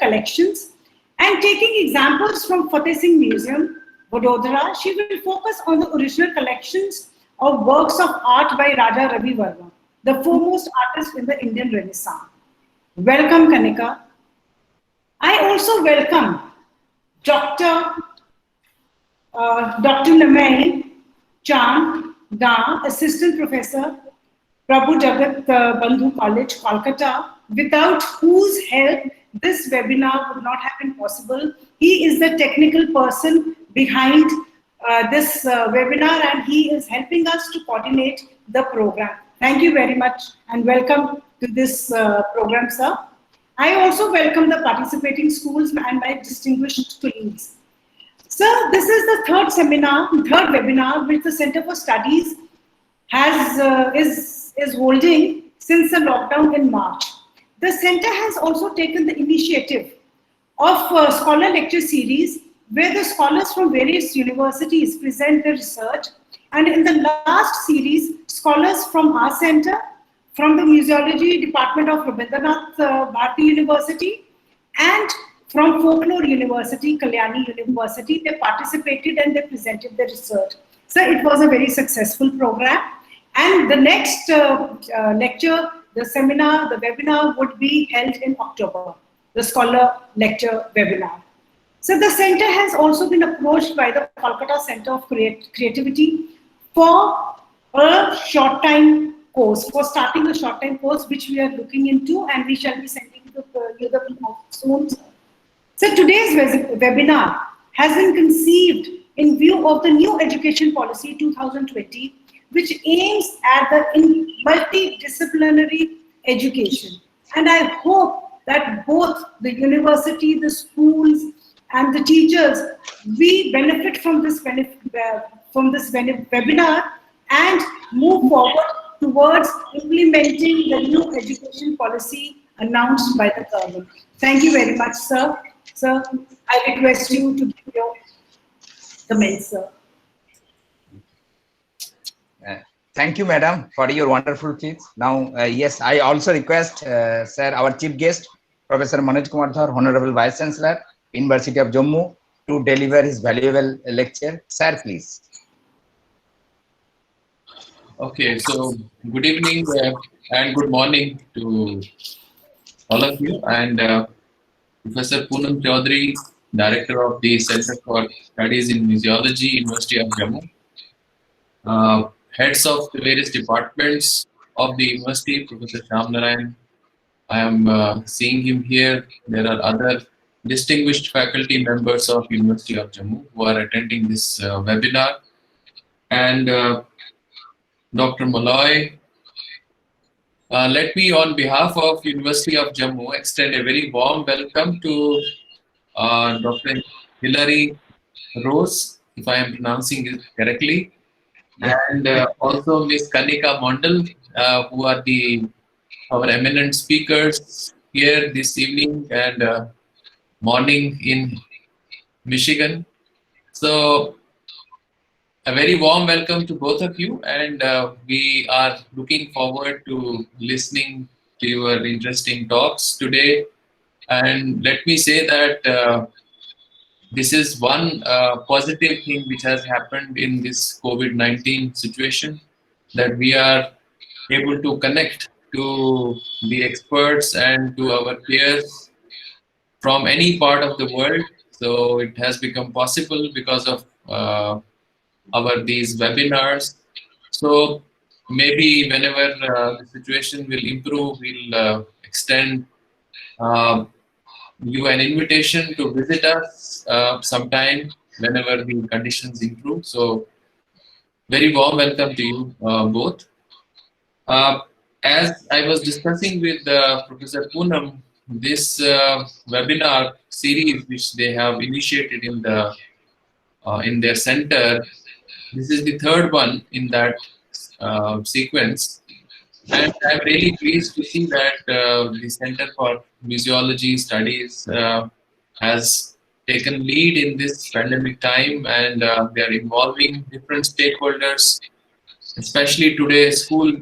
collections. And taking examples from Fateh Singh Museum, Vadodara, she will focus on the original collections of works of art by Raja Ravi Verma, the foremost artist in the Indian Renaissance. Welcome, Kanika. I also welcome Dr. Dr. Lamay Chand Da, Assistant Professor, Prabhu Jagat Bandhu College, Kolkata, without whose help this webinar would not have been possible. He is the technical person behind this webinar, and he is helping us to coordinate the program. Thank you very much and welcome to this program, sir. I also welcome the participating schools and my distinguished colleagues. Sir, this is the third webinar which the Center for Studies is holding since the lockdown in March. The center has also taken the initiative of a scholar lecture series where the scholars from various universities present their research. And in the last series, scholars from our center, from the Museology Department of Rabindranath Bharati University, and from Folklore University, Kalyani University, they participated and they presented their research. So it was a very successful program. And the next lecture, the seminar, the webinar would be held in October, the scholar lecture webinar. So the center has also been approached by the Kolkata Center of Creativity for a short time course, for starting a short time course, which we are looking into, and we shall be sending you the link soon. So today's webinar has been conceived in view of the new education policy 2020, which aims at the multidisciplinary education. And I hope that both the university, the schools, and the teachers, we benefit from this webinar and move forward towards implementing the new education policy announced by the government. Thank you very much, sir. Sir, I request you to give your comments, sir. Thank you, madam, for your wonderful speech. Now, yes, I also request, sir, our chief guest, Professor Manoj Kumar Dhar, Honorable Vice Chancellor, University of Jammu, to deliver his valuable lecture. Sir, please. Okay, so good evening and good morning to all of you. And Professor Poonam Chaudhary, Director of the Center for Studies in Museology, University of Jammu. Heads of the various departments of the university, Professor Shyam Narayan. I am seeing him here. There are other distinguished faculty members of University of Jammu who are attending this webinar. And Dr. Malloy, let me on behalf of University of Jammu extend a very warm welcome to Dr. Hilary Rose, if I am pronouncing it correctly, and also Ms. Kanika Mondal, who are our eminent speakers here this evening and morning in Michigan. So a very warm welcome to both of you, and we are looking forward to listening to your interesting talks today. And let me say that this is one positive thing which has happened in this COVID-19 situation, that we are able to connect to the experts and to our peers from any part of the world. So it has become possible because of these webinars. So maybe whenever the situation will improve, we'll extend you an invitation to visit us sometime whenever the conditions improve. So very warm welcome to you both. As I was discussing with Professor Poonam, this webinar series which they have initiated in their center, this is the third one in that sequence. And I'm really pleased to see that the Center for Museology Studies has taken lead in this pandemic time, and they are involving different stakeholders, especially today school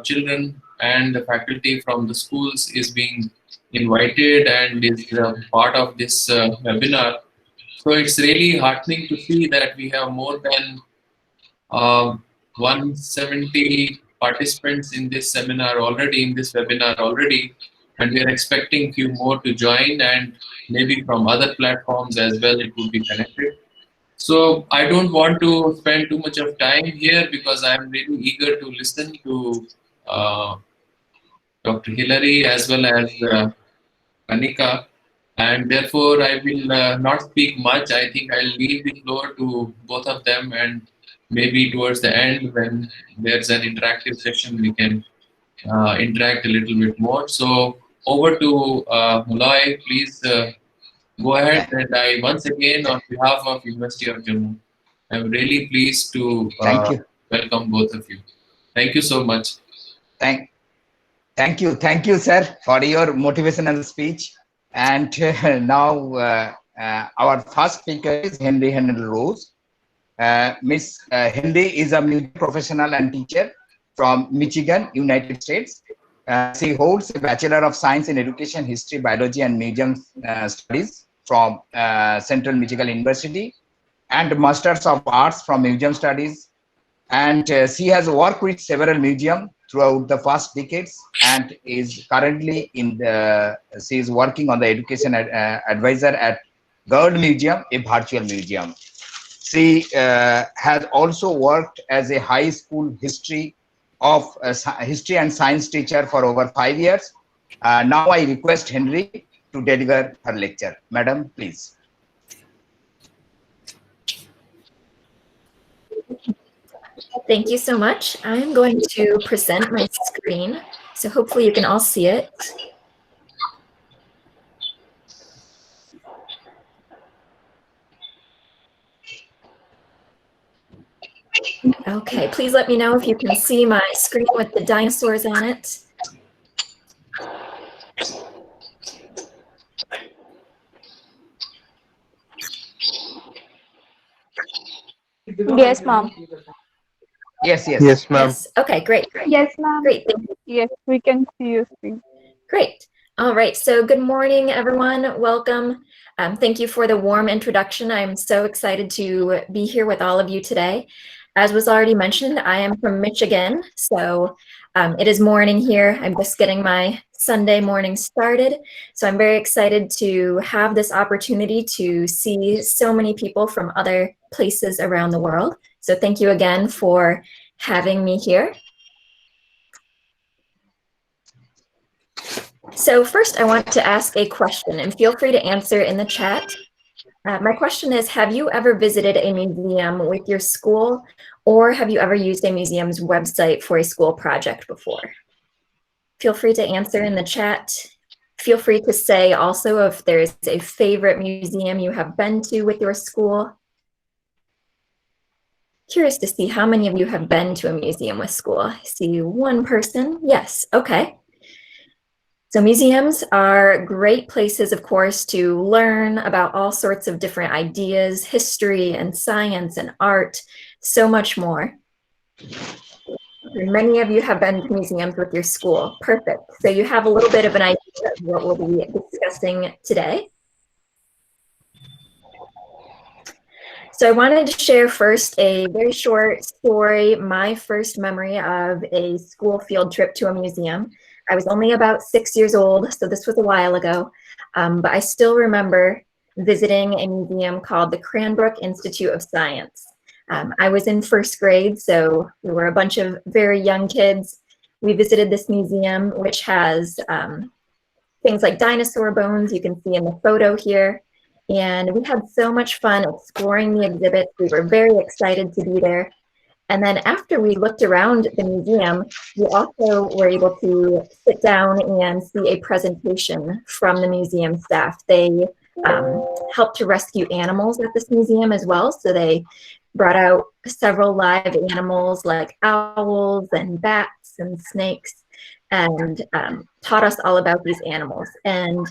children and the faculty from the schools is being invited and is part of this webinar. So it's really heartening to see that we have more than 170 participants in this seminar already, in this webinar already, and we are expecting few more to join, and maybe from other platforms as well it would be connected. So I don't want to spend too much of time here because I'm really eager to listen to Dr. Hillary as well as Kanika, and therefore I will not speak much. I think I'll leave the floor to both of them, and maybe towards the end when there's an interactive session we can interact a little bit more. So over to Mulay, please go ahead. And I once again on behalf of University of Jammu, I'm really pleased to Thank you. welcome both of you. Thank you so much. Thank you, sir, for your motivational speech. And now our first speaker is Henry Handel Rose. Miss Henry is a music professional and teacher from Michigan, United States. She holds a Bachelor of Science in Education, History, Biology, and Museum Studies from Central Michigan University, and Masters of Arts from Museum Studies. And she has worked with several museums throughout the past decades, and is currently she is working on the education advisor at Gerd Museum, a virtual museum. She has also worked as a high school history and science teacher for over 5 years. Now I request Henry to deliver her lecture. Madam, please. Thank you so much. I'm going to present my screen, so hopefully you can all see it. Okay, please let me know if you can see my screen with the dinosaurs on it. Yes, ma'am. Yes. Yes, ma'am. Yes. Okay, great. Yes, ma'am. Great. Thank you. Yes, we can see your screen. Great. All right. So good morning, everyone. Welcome. Thank you for the warm introduction. I'm so excited to be here with all of you today. As was already mentioned, I am from Michigan, so it is morning here. I'm just getting my Sunday morning started. So I'm very excited to have this opportunity to see so many people from other places around the world. So thank you again for having me here. So first I want to ask a question, and feel free to answer in the chat. My question is, have you ever visited a museum with your school, or have you ever used a museum's website for a school project before? Feel free to answer in the chat. Feel free to say also if there's a favorite museum you have been to with your school. Curious to see how many of you have been to a museum with school. I see one person. Yes, okay. So museums are great places, of course, to learn about all sorts of different ideas, history and science and art, so much more. And many of you have been to museums with your school. Perfect. So you have a little bit of an idea of what we'll be discussing today. So I wanted to share first a very short story, my first memory of a school field trip to a museum. I was only about 6 years old, so this was a while ago, but I still remember visiting a museum called the Cranbrook Institute of Science. I was in first grade, so we were a bunch of very young kids. We visited this museum, which has things like dinosaur bones, you can see in the photo here. And we had so much fun exploring the exhibits. We were very excited to be there. And then after we looked around the museum, we also were able to sit down and see a presentation from the museum staff. They helped to rescue animals at this museum as well. So they brought out several live animals like owls and bats and snakes, and taught us all about these animals. And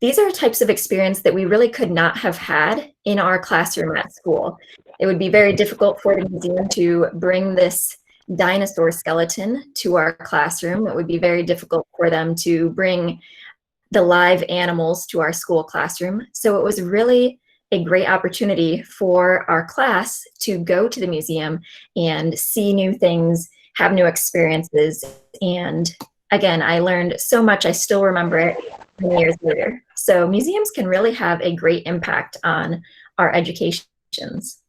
these are types of experience that we really could not have had in our classroom at school. It would be very difficult for the museum to bring this dinosaur skeleton to our classroom. It would be very difficult for them to bring the live animals to our school classroom. So it was really a great opportunity for our class to go to the museum and see new things, have new experiences. And again, I learned so much, I still remember it many years later. So museums can really have a great impact on our educations.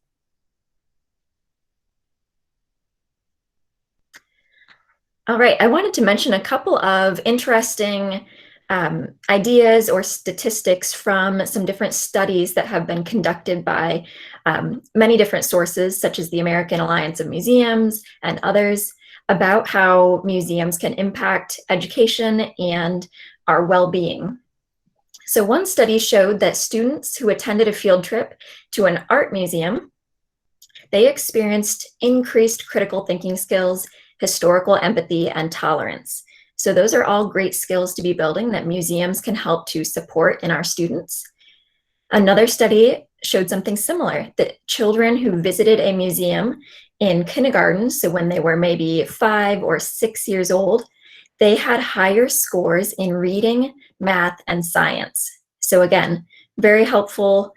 All right, I wanted to mention a couple of interesting ideas or statistics from some different studies that have been conducted by many different sources, such as the American Alliance of Museums and others, about how museums can impact education and our well-being. So one study showed that students who attended a field trip to an art museum, they experienced increased critical thinking skills, historical empathy, and tolerance. So those are all great skills to be building that museums can help to support in our students. Another study showed something similar, that children who visited a museum in kindergarten, so when they were maybe 5 or 6 years old, they had higher scores in reading, math, and science. So again, very helpful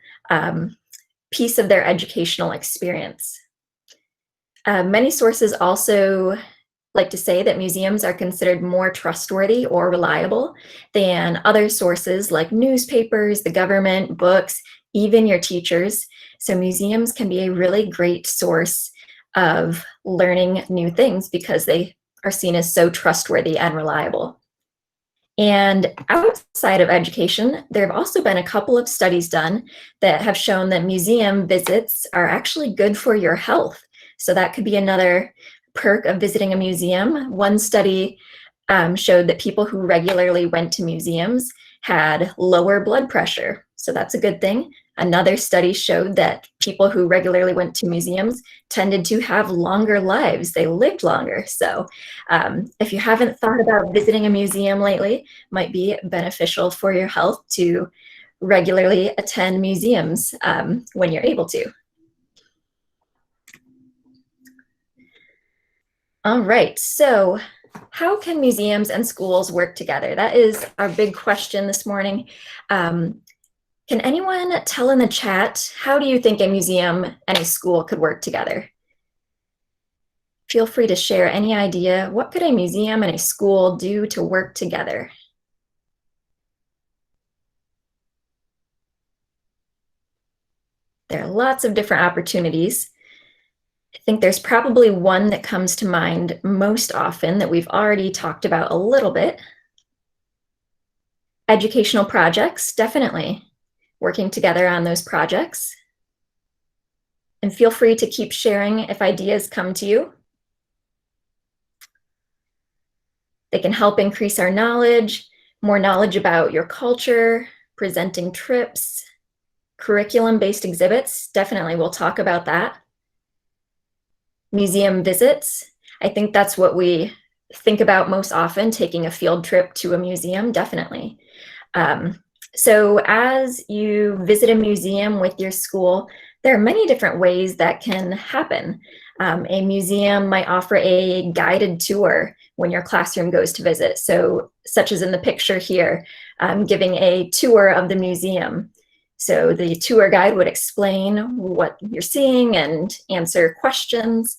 piece of their educational experience. Many sources also like to say that museums are considered more trustworthy or reliable than other sources like newspapers, the government, books, even your teachers. So museums can be a really great source of learning new things because they are seen as so trustworthy and reliable. And outside of education, there have also been a couple of studies done that have shown that museum visits are actually good for your health. So that could be another perk of visiting a museum. One study showed that people who regularly went to museums had lower blood pressure. So that's a good thing. Another study showed that people who regularly went to museums tended to have longer lives. They lived longer. So if you haven't thought about visiting a museum lately, it might be beneficial for your health to regularly attend museums when you're able to. All right, so how can museums and schools work together? That is our big question this morning. Can anyone tell in the chat, how do you think a museum and a school could work together? Feel free to share any idea. What could a museum and a school do to work together? There are lots of different opportunities. I think there's probably one that comes to mind most often that we've already talked about a little bit. Educational projects, definitely. Working together on those projects. And feel free to keep sharing if ideas come to you. They can help increase our knowledge, more knowledge about your culture, presenting trips, curriculum-based exhibits. Definitely, we'll talk about that. Museum visits. I think that's what we think about most often, taking a field trip to a museum, definitely. So as you visit a museum with your school, there are many different ways that can happen. A museum might offer a guided tour when your classroom goes to visit. So such as in the picture here, giving a tour of the museum. So the tour guide would explain what you're seeing and answer questions.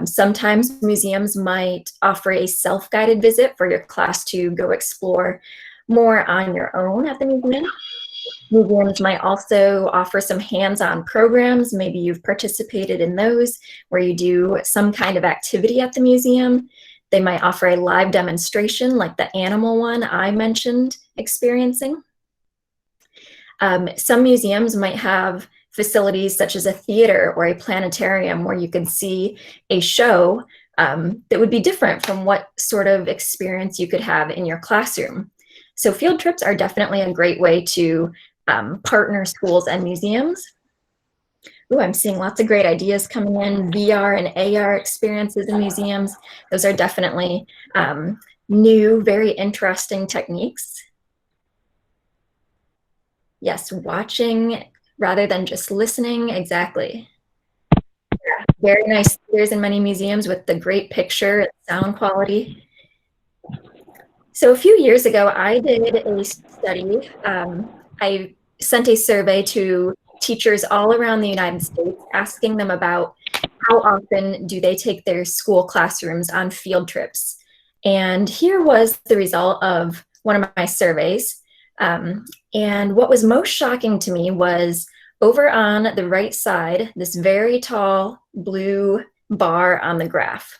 Sometimes museums might offer a self-guided visit for your class to go explore more on your own at the museum. Museums might also offer some hands-on programs. Maybe you've participated in those where you do some kind of activity at the museum. They might offer a live demonstration like the animal one I mentioned experiencing. Some museums might have facilities such as a theater or a planetarium where you can see a show that would be different from what sort of experience you could have in your classroom. So field trips are definitely a great way to partner schools and museums. Ooh, I'm seeing lots of great ideas coming in. VR and AR experiences in museums. Those are definitely new, very interesting techniques. Yes, watching rather than just listening, exactly. Very nice theaters in many museums with the great picture and sound quality. So a few years ago, I did a study. I sent a survey to teachers all around the United States, asking them about how often do they take their school classrooms on field trips. And here was the result of one of my surveys. And what was most shocking to me was over on the right side, this very tall blue bar on the graph.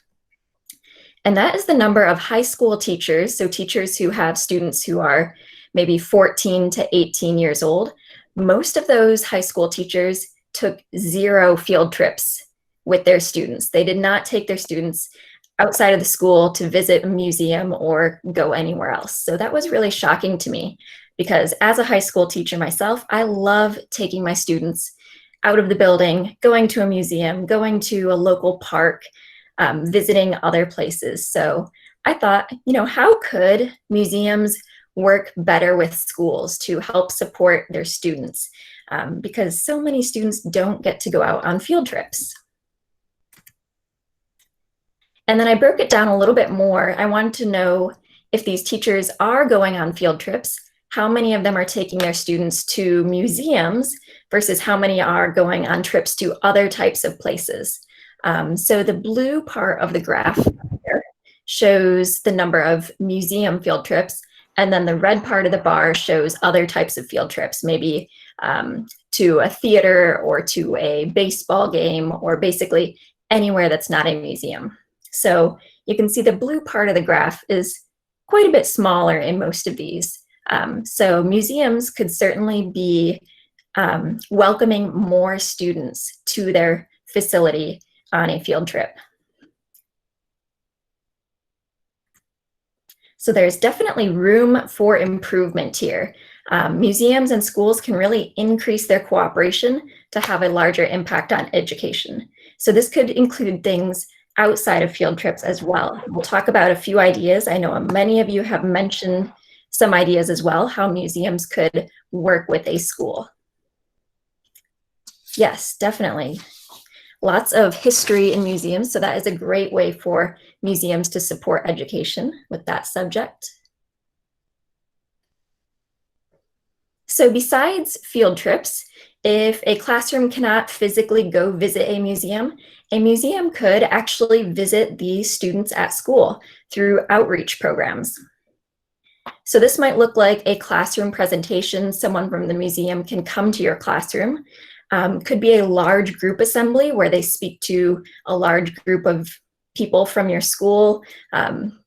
And that is the number of high school teachers, so teachers who have students who are maybe 14 to 18 years old. Most of those high school teachers took 0 field trips with their students. They did not take their students outside of the school to visit a museum or go anywhere else. So that was really shocking to me, because as a high school teacher myself, I love taking my students out of the building, going to a museum, going to a local park, visiting other places. So I thought, how could museums work better with schools to help support their students? Because so many students don't get to go out on field trips. And then I broke it down a little bit more. I wanted to know, if these teachers are going on field trips, how many of them are taking their students to museums versus how many are going on trips to other types of places. So the blue part of the graph here shows the number of museum field trips, and then the red part of the bar shows other types of field trips, maybe to a theater or to a baseball game, or basically anywhere that's not a museum. So you can see the blue part of the graph is quite a bit smaller in most of these. So museums could certainly be welcoming more students to their facility on a field trip. So there's definitely room for improvement here. Museums and schools can really increase their cooperation to have a larger impact on education. So this could include things outside of field trips as well. We'll talk about a few ideas. I know many of you have mentioned some ideas as well, how museums could work with a school. Yes, definitely. Lots of history in museums, so that is a great way for museums to support education with that subject. So besides field trips, if a classroom cannot physically go visit a museum could actually visit these students at school through outreach programs. So this might look like a classroom presentation. Someone from the museum can come to your classroom. Could be a large group assembly where they speak to a large group of people from your school,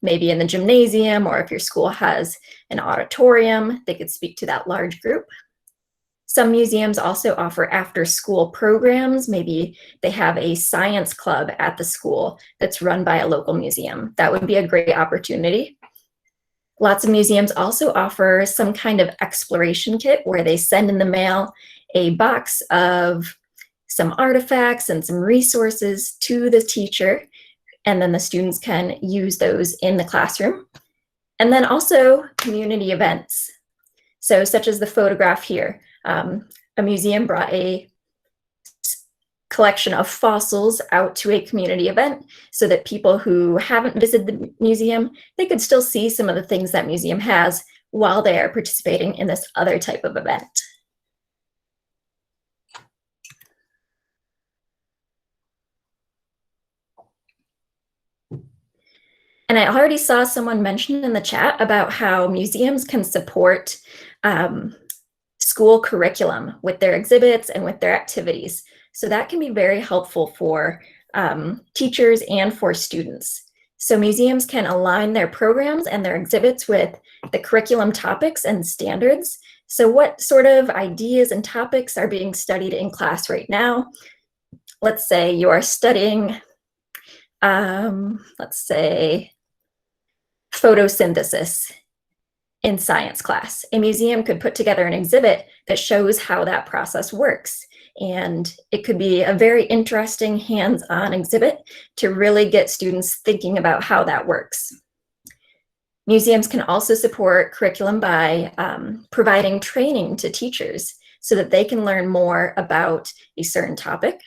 maybe in the gymnasium, or if your school has an auditorium, they could speak to that large group. Some museums also offer after-school programs. Maybe they have a science club at the school that's run by a local museum. That would be a great opportunity. Lots of museums also offer some kind of exploration kit where they send in the mail a box of some artifacts and some resources to the teacher, and then the students can use those in the classroom. And then also community events. So such as the photograph here, a museum brought a collection of fossils out to a community event so that people who haven't visited the museum, they could still see some of the things that museum has while they are participating in this other type of event. And I already saw someone mention in the chat about how museums can support school curriculum with their exhibits and with their activities. So that can be very helpful for teachers and for students. So museums can align their programs and their exhibits with the curriculum topics and standards. So what sort of ideas and topics are being studied in class right now? Let's say you are studying, let's say, photosynthesis in science class. A museum could put together an exhibit that shows how that process works. And it could be a very interesting hands-on exhibit to really get students thinking about how that works. Museums can also support curriculum by providing training to teachers so that they can learn more about a certain topic.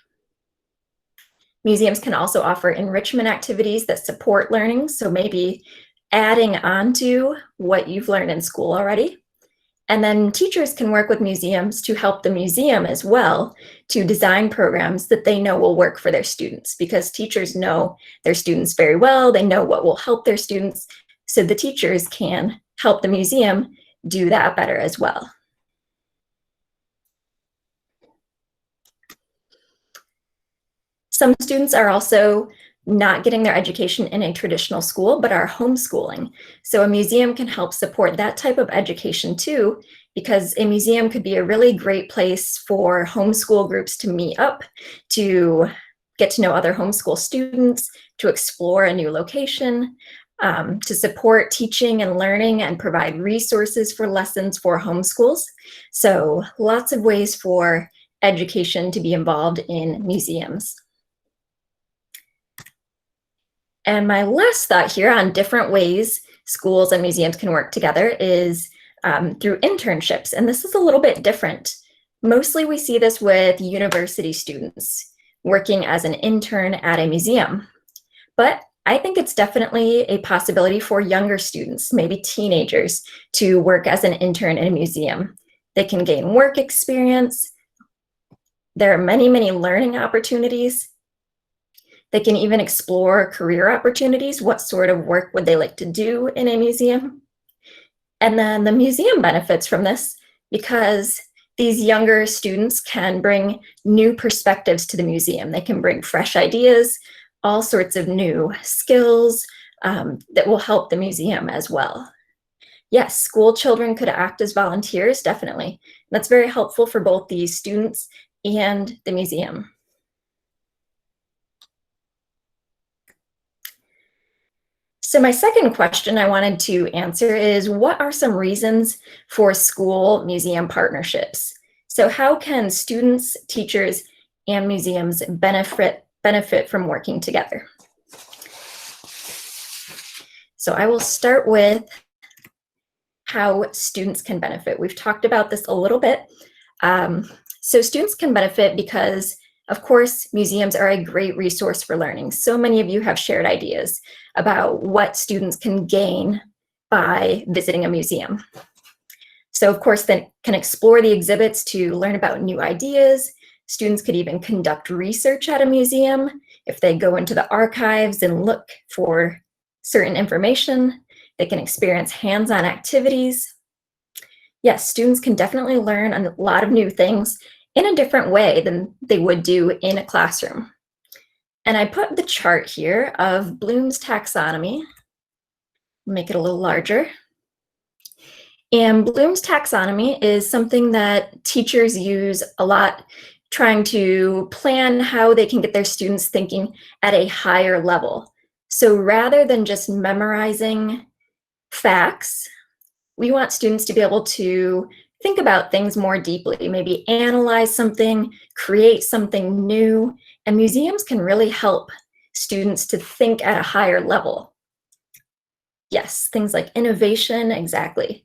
Museums can also offer enrichment activities that support learning. So maybe adding on to what you've learned in school already. And then teachers can work with museums to help the museum as well to design programs that they know will work for their students, because teachers know their students very well. They know what will help their students. So the teachers can help the museum do that better as well. Some students are also not getting their education in a traditional school, but are homeschooling. So a museum can help support that type of education too, because a museum could be a really great place for homeschool groups to meet up, to get to know other homeschool students, to explore a new location, to support teaching and learning and provide resources for lessons for homeschools. So lots of ways for education to be involved in museums. And my last thought here on different ways schools and museums can work together is through internships. And this is a little bit different. Mostly we see this with university students working as an intern at a museum. But I think it's definitely a possibility for younger students, maybe teenagers, to work as an intern in a museum. They can gain work experience. There are many, many learning opportunities. They can even explore career opportunities. What sort of work would they like to do in a museum? And then the museum benefits from this because these younger students can bring new perspectives to the museum. They can bring fresh ideas, all sorts of new skills that will help the museum as well. Yes, school children could act as volunteers, definitely. That's very helpful for both the students and the museum. So my second question I wanted to answer is, what are some reasons for school museum partnerships? So how can students, teachers, and museums benefit from working together? So I will start with how students can benefit. We've talked about this a little bit. So students can benefit because, of course, museums are a great resource for learning. So many of you have shared ideas about what students can gain by visiting a museum. So of course, they can explore the exhibits to learn about new ideas. Students could even conduct research at a museum if they go into the archives and look for certain information. They can experience hands-on activities. Yes, students can definitely learn a lot of new things in a different way than they would do in a classroom. And I put the chart here of Bloom's taxonomy. Make it a little larger. And Bloom's taxonomy is something that teachers use a lot, trying to plan how they can get their students thinking at a higher level. So rather than just memorizing facts, we want students to be able to think about things more deeply, maybe analyze something, create something new, and museums can really help students to think at a higher level. Yes, things like innovation, exactly.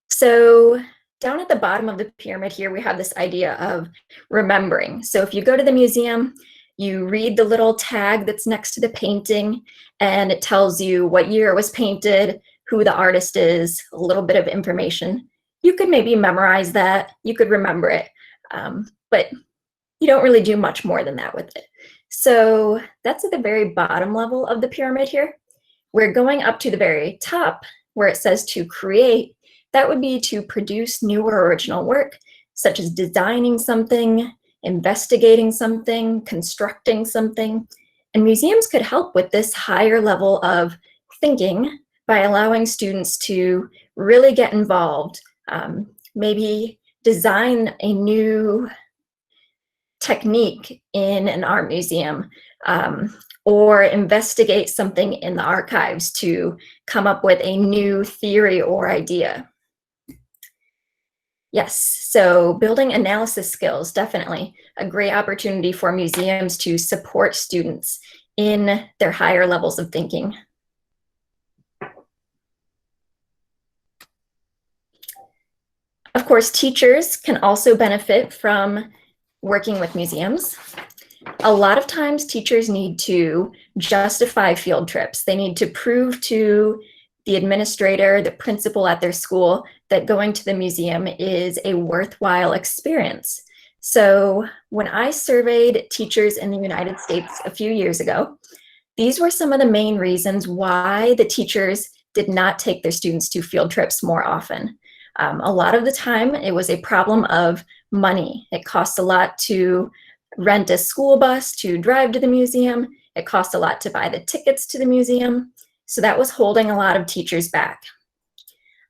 So down at the bottom of the pyramid here, we have this idea of remembering. So if you go to the museum, you read the little tag that's next to the painting, and it tells you what year it was painted, who the artist is, a little bit of information. You could maybe memorize that, you could remember it, but you don't really do much more than that with it. So that's at the very bottom level of the pyramid here. We're going up to the very top where it says to create. That would be to produce new or original work, such as designing something, investigating something, constructing something. And museums could help with this higher level of thinking by allowing students to really get involved, maybe design a new technique in an art museum, or investigate something in the archives to come up with a new theory or idea. Yes, so building analysis skills, definitely a great opportunity for museums to support students in their higher levels of thinking. Of course, teachers can also benefit from working with museums. A lot of times teachers need to justify field trips. They need to prove to the administrator, the principal at their school, that going to the museum is a worthwhile experience. So when I surveyed teachers in the United States a few years ago, these were some of the main reasons why the teachers did not take their students to field trips more often. A lot of the time, it was a problem of money. It costs a lot to rent a school bus to drive to the museum. It costs a lot to buy the tickets to the museum. So that was holding a lot of teachers back.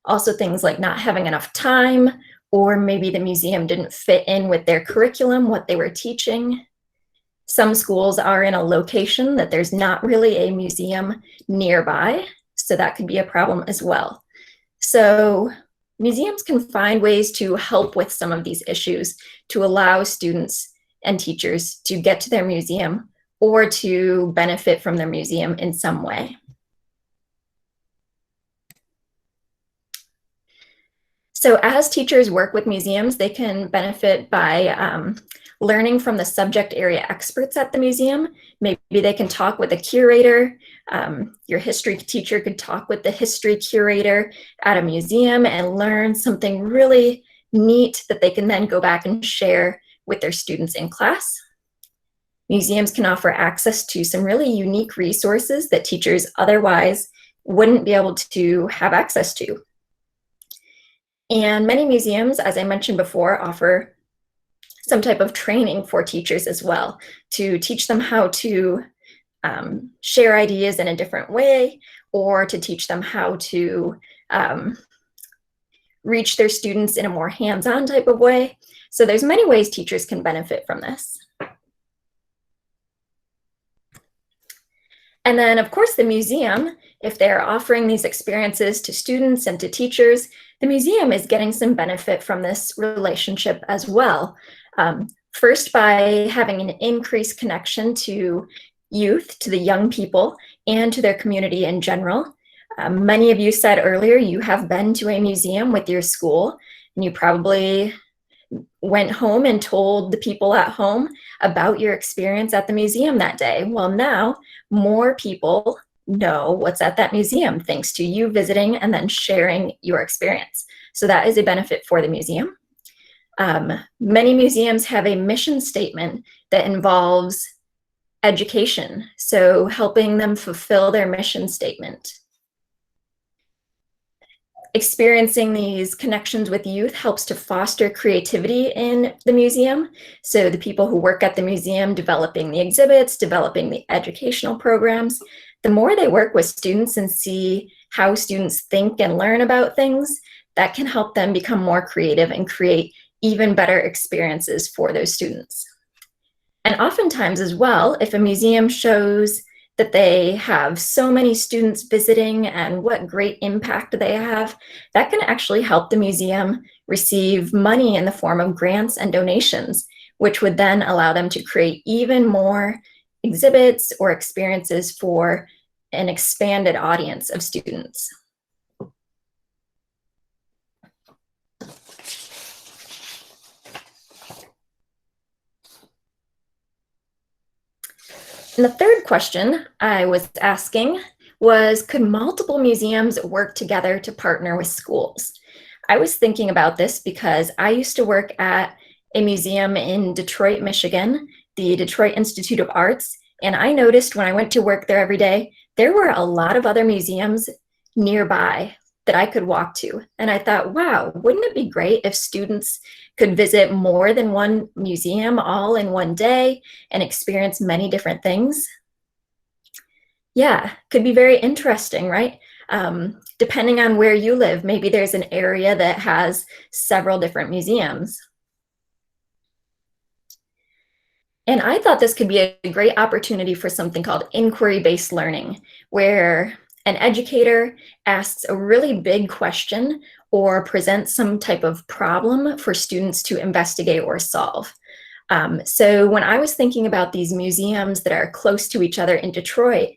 Also things like not having enough time, or maybe the museum didn't fit in with their curriculum, what they were teaching. Some schools are in a location that there's not really a museum nearby, so that could be a problem as well. So museums can find ways to help with some of these issues to allow students and teachers to get to their museum or to benefit from their museum in some way. So as teachers work with museums, they can benefit by learning from the subject area experts at the museum. Maybe they can talk with a curator. Your history teacher could talk with the history curator at a museum and learn something really neat that they can then go back and share with their students in class. Museums can offer access to some really unique resources that teachers otherwise wouldn't be able to have access to. And many museums, as I mentioned before, offer some type of training for teachers as well to teach them how to share ideas in a different way, or to teach them how to reach their students in a more hands-on type of way. So there's many ways teachers can benefit from this. And then, of course, the museum, if they're offering these experiences to students and to teachers, the museum is getting some benefit from this relationship as well. First, by having an increased connection to youth, to the young people, and to their community in general. Many of you said earlier you have been to a museum with your school, and you probably went home and told the people at home about your experience at the museum that day. Well, now more people know what's at that museum thanks to you visiting and then sharing your experience. So that is a benefit for the museum. Many museums have a mission statement that involves education, so helping them fulfill their mission statement. Experiencing these connections with youth helps to foster creativity in the museum. So the people who work at the museum, developing the exhibits, developing the educational programs, the more they work with students and see how students think and learn about things, that can help them become more creative and create even better experiences for those students. And oftentimes as well, if a museum shows that they have so many students visiting and what great impact they have, that can actually help the museum receive money in the form of grants and donations, which would then allow them to create even more exhibits or experiences for an expanded audience of students. And the third question I was asking was, could multiple museums work together to partner with schools? I was thinking about this because I used to work at a museum in Detroit, Michigan, the Detroit Institute of Arts, and I noticed when I went to work there every day, there were a lot of other museums nearby that I could walk to. And I thought, wow, wouldn't it be great if students could visit more than one museum all in one day and experience many different things? Yeah, could be very interesting, right? Depending on where you live, maybe there's an area that has several different museums. And I thought this could be a great opportunity for something called inquiry-based learning, where an educator asks a really big question or presents some type of problem for students to investigate or solve. So when I was thinking about these museums that are close to each other in Detroit,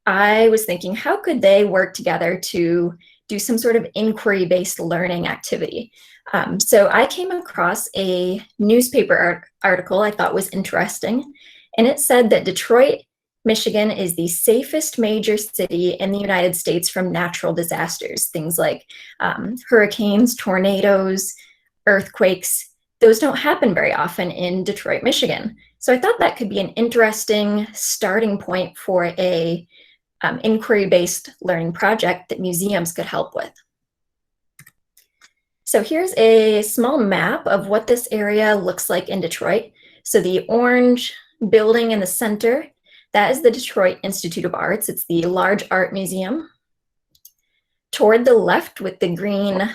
I was thinking, how could they work together to do some sort of inquiry-based learning activity? So I came across a newspaper article I thought was interesting, and it said that Detroit Michigan is the safest major city in the United States from natural disasters, things like hurricanes, tornadoes, earthquakes. Those don't happen very often in Detroit, Michigan. So I thought that could be an interesting starting point for a inquiry-based learning project that museums could help with. So here's a small map of what this area looks like in Detroit. So the orange building in the center, that is the Detroit Institute of Arts. It's the large art museum. Toward the left with the green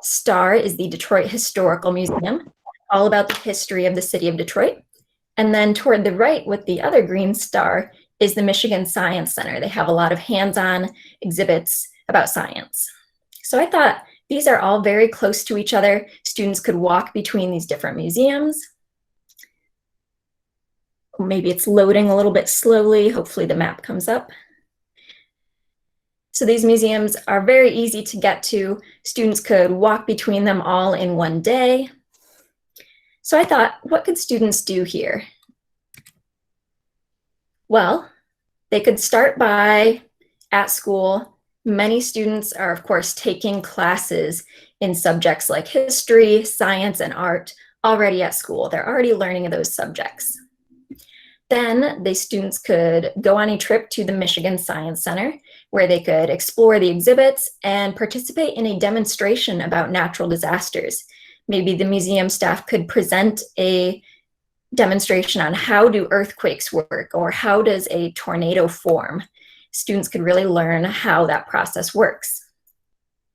star is the Detroit Historical Museum, all about the history of the city of Detroit. And then toward the right with the other green star is the Michigan Science Center. They have a lot of hands-on exhibits about science. So I thought these are all very close to each other. Students could walk between these different museums. Maybe it's loading a little bit slowly. Hopefully the map comes up. So these museums are very easy to get to. Students could walk between them all in one day. So I thought, what could students do here? Well, they could start by, at school, many students are, of course, taking classes in subjects like history, science, and art already at school. They're already learning those subjects. Then the students could go on a trip to the Michigan Science Center, where they could explore the exhibits and participate in a demonstration about natural disasters. Maybe the museum staff could present a demonstration on how do earthquakes work, or how does a tornado form. Students could really learn how that process works.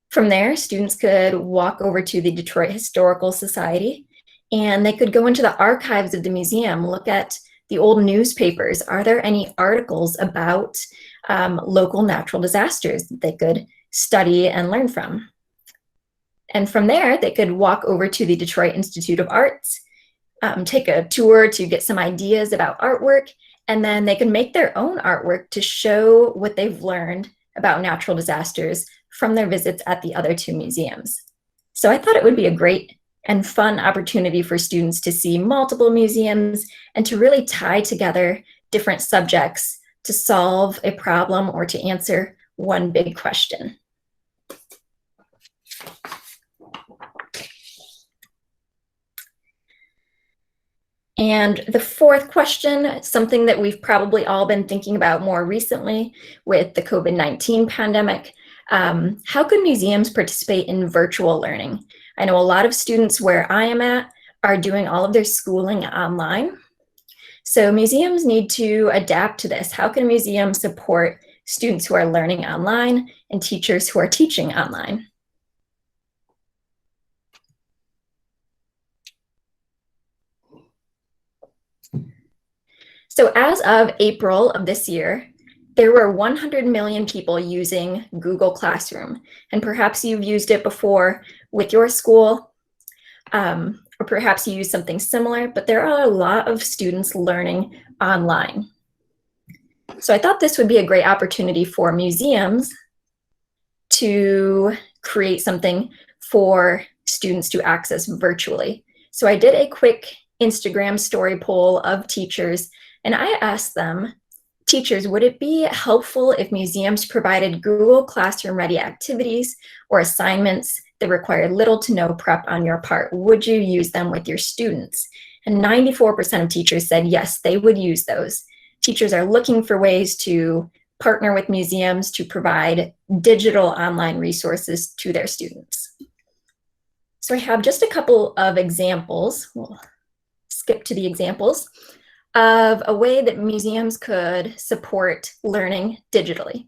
From there, students could walk over to the Detroit Historical Society, and they could go into the archives of the museum, look at the old newspapers. Are there any articles about local natural disasters that they could study and learn from? And from there, they could walk over to the Detroit Institute of Arts, take a tour to get some ideas about artwork, and then they can make their own artwork to show what they've learned about natural disasters from their visits at the other two museums. So I thought it would be a great and fun opportunity for students to see multiple museums and to really tie together different subjects to solve a problem or to answer one big question. And the fourth question, something that we've probably all been thinking about more recently with the COVID-19 pandemic, how could museums participate in virtual learning? I know a lot of students where I am at are doing all of their schooling online. So museums need to adapt to this. How can a museum support students who are learning online and teachers who are teaching online? So as of April of this year, there were 100 million people using Google Classroom. And perhaps you've used it before with your school, or perhaps you use something similar, but there are a lot of students learning online. So I thought this would be a great opportunity for museums to create something for students to access virtually. So I did a quick Instagram story poll of teachers, and I asked them, teachers, would it be helpful if museums provided Google Classroom ready activities or assignments that required little to no prep on your part? Would you use them with your students? And 94% of teachers said yes, they would use those. Teachers are looking for ways to partner with museums to provide digital online resources to their students. So I have just a couple of examples. We'll skip to the examples of a way that museums could support learning digitally.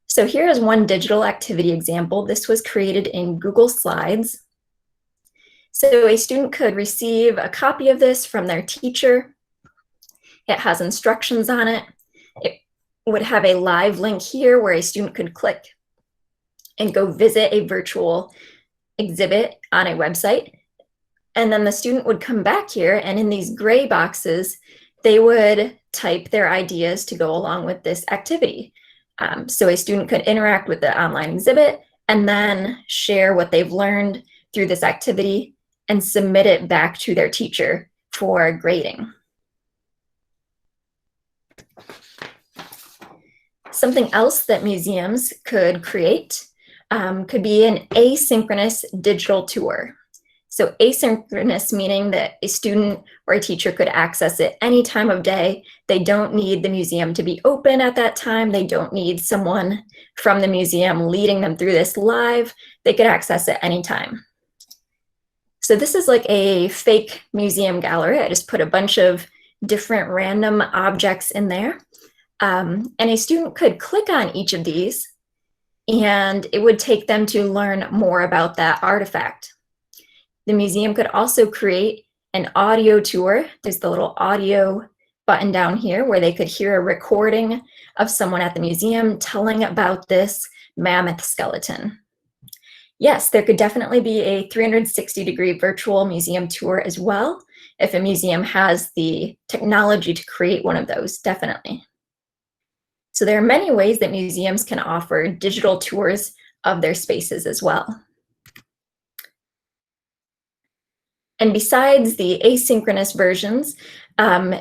So here is one digital activity example. This was created in Google Slides. So a student could receive a copy of this from their teacher. It has instructions on it. It would have a live link here where a student could click and go visit a virtual exhibit on a website. And then the student would come back here, and in these gray boxes, they would type their ideas to go along with this activity. So a student could interact with the online exhibit and then share what they've learned through this activity and submit it back to their teacher for grading. Something else that museums could create could be an asynchronous digital tour. So asynchronous meaning that a student or a teacher could access it any time of day. They don't need the museum to be open at that time. They don't need someone from the museum leading them through this live. They could access it anytime. So this is like a fake museum gallery. I just put a bunch of different random objects in there. And a student could click on each of these and it would take them to learn more about that artifact. The museum could also create an audio tour. There's the little audio button down here where they could hear a recording of someone at the museum telling about this mammoth skeleton. Yes, there could definitely be a 360-degree virtual museum tour as well, if a museum has the technology to create one of those, definitely. So there are many ways that museums can offer digital tours of their spaces as well. And besides the asynchronous versions,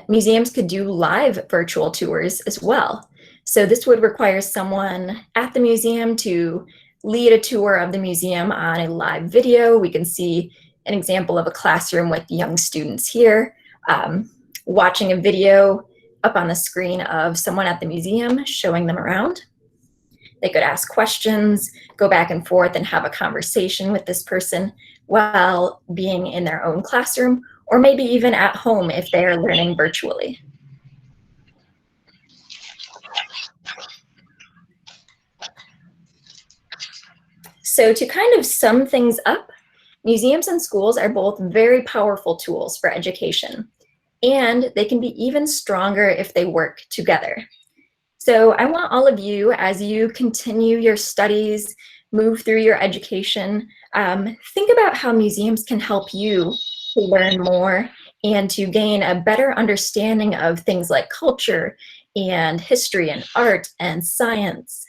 museums could do live virtual tours as well. So this would require someone at the museum to lead a tour of the museum on a live video. We can see an example of a classroom with young students here, watching a video up on the screen of someone at the museum, showing them around. They could ask questions, go back and forth and have a conversation with this person while being in their own classroom, or maybe even at home if they are learning virtually. So to kind of sum things up, museums and schools are both very powerful tools for education, and they can be even stronger if they work together. So I want all of you, as you continue your studies, move through your education, think about how museums can help you to learn more and to gain a better understanding of things like culture and history and art and science.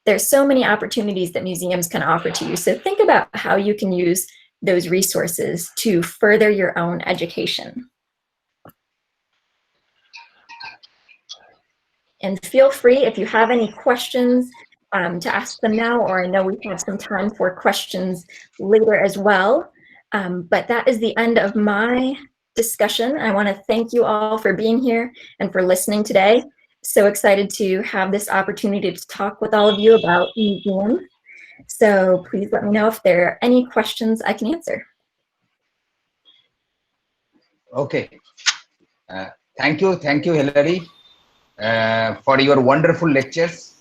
There's so many opportunities that museums can offer to you. So think about how you can use those resources to further your own education. And feel free, if you have any questions, to ask them now, or I know we have some time for questions later as well. But that is the end of my discussion. I want to thank you all for being here and for listening today. So excited to have this opportunity to talk with all of you about museums. So please let me know if there are any questions I can answer. Okay. Thank you, Hilary, for your wonderful lectures.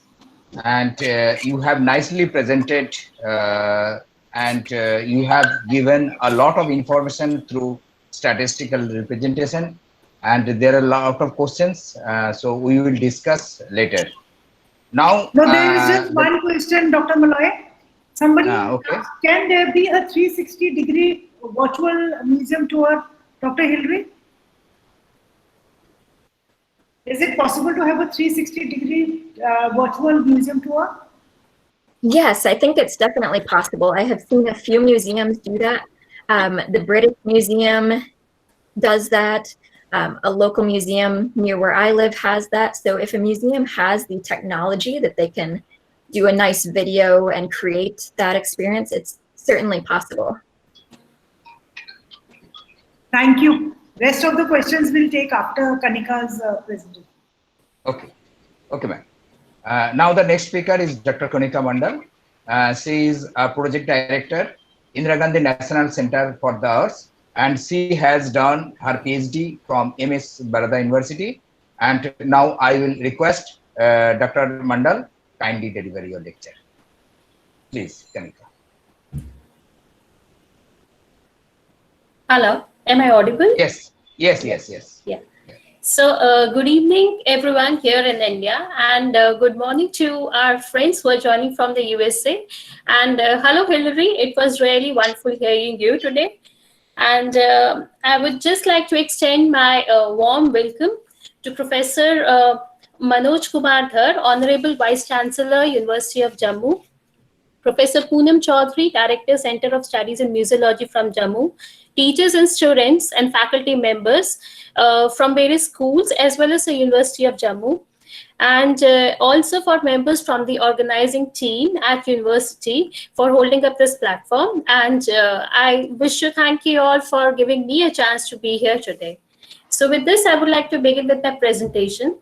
And you have nicely presented and you have given a lot of information through statistical representation, and there are a lot of questions, so we will discuss later. Now, no, there is just one question, Dr. Malloy. Somebody okay. asked, can there be a 360-degree virtual museum tour, Dr. Hillary? Is it possible to have a 360-degree virtual museum tour? Yes, I think it's definitely possible. I have seen a few museums do that. The British Museum does that. A local museum near where I live has that. So if a museum has the technology that they can do a nice video and create that experience, it's certainly possible. Thank you. Rest of the questions we'll take after Kanika's presentation. Okay, okay, ma'am. Now the next speaker is Dr. Kanika Mandal. She is a project director, Indira Gandhi National Center for the Arts, and she has done her PhD from MS Baroda University. And now I will request Dr. Mandal kindly deliver your lecture. Please, Kanika. Hello, am I audible? Yes, yes, yes, yes. Yeah. So good evening, everyone here in India, and good morning to our friends who are joining from the USA. And hello, Hillary. It was really wonderful hearing you today. And I would just like to extend my warm welcome to Professor Manoj Kumar Dhar, Honorable Vice Chancellor, University of Jammu, Professor Poonam Chaudhary, Director, Center of Studies in Museology from Jammu, teachers and students and faculty members from various schools, as well as the University of Jammu. and also for members from the organizing team at university for holding up this platform. And I wish to thank you all for giving me a chance to be here today. So with this, I would like to begin with my presentation.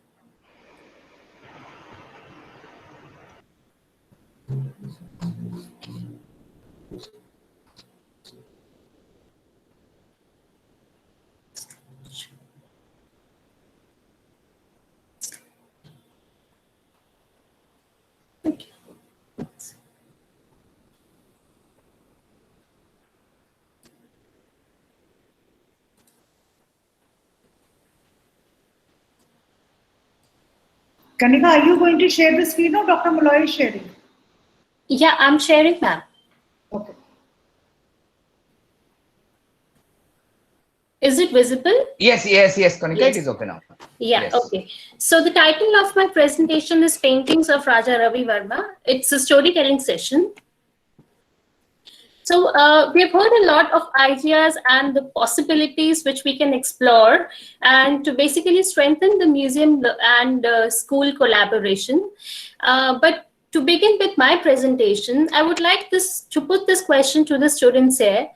Okay. Kanika, are you going to share the screen or Dr. Malloy is sharing? Yeah, I'm sharing, ma'am. Okay. Is it visible? Yes, Kanika, it is okay now. Yeah, Yes. okay. So the title of my presentation is Paintings of Raja Ravi Verma. It's a storytelling session. So we've heard a lot of ideas and the possibilities which we can explore and to basically strengthen the museum and school collaboration. But to begin with my presentation, I would like to put this question to the students here.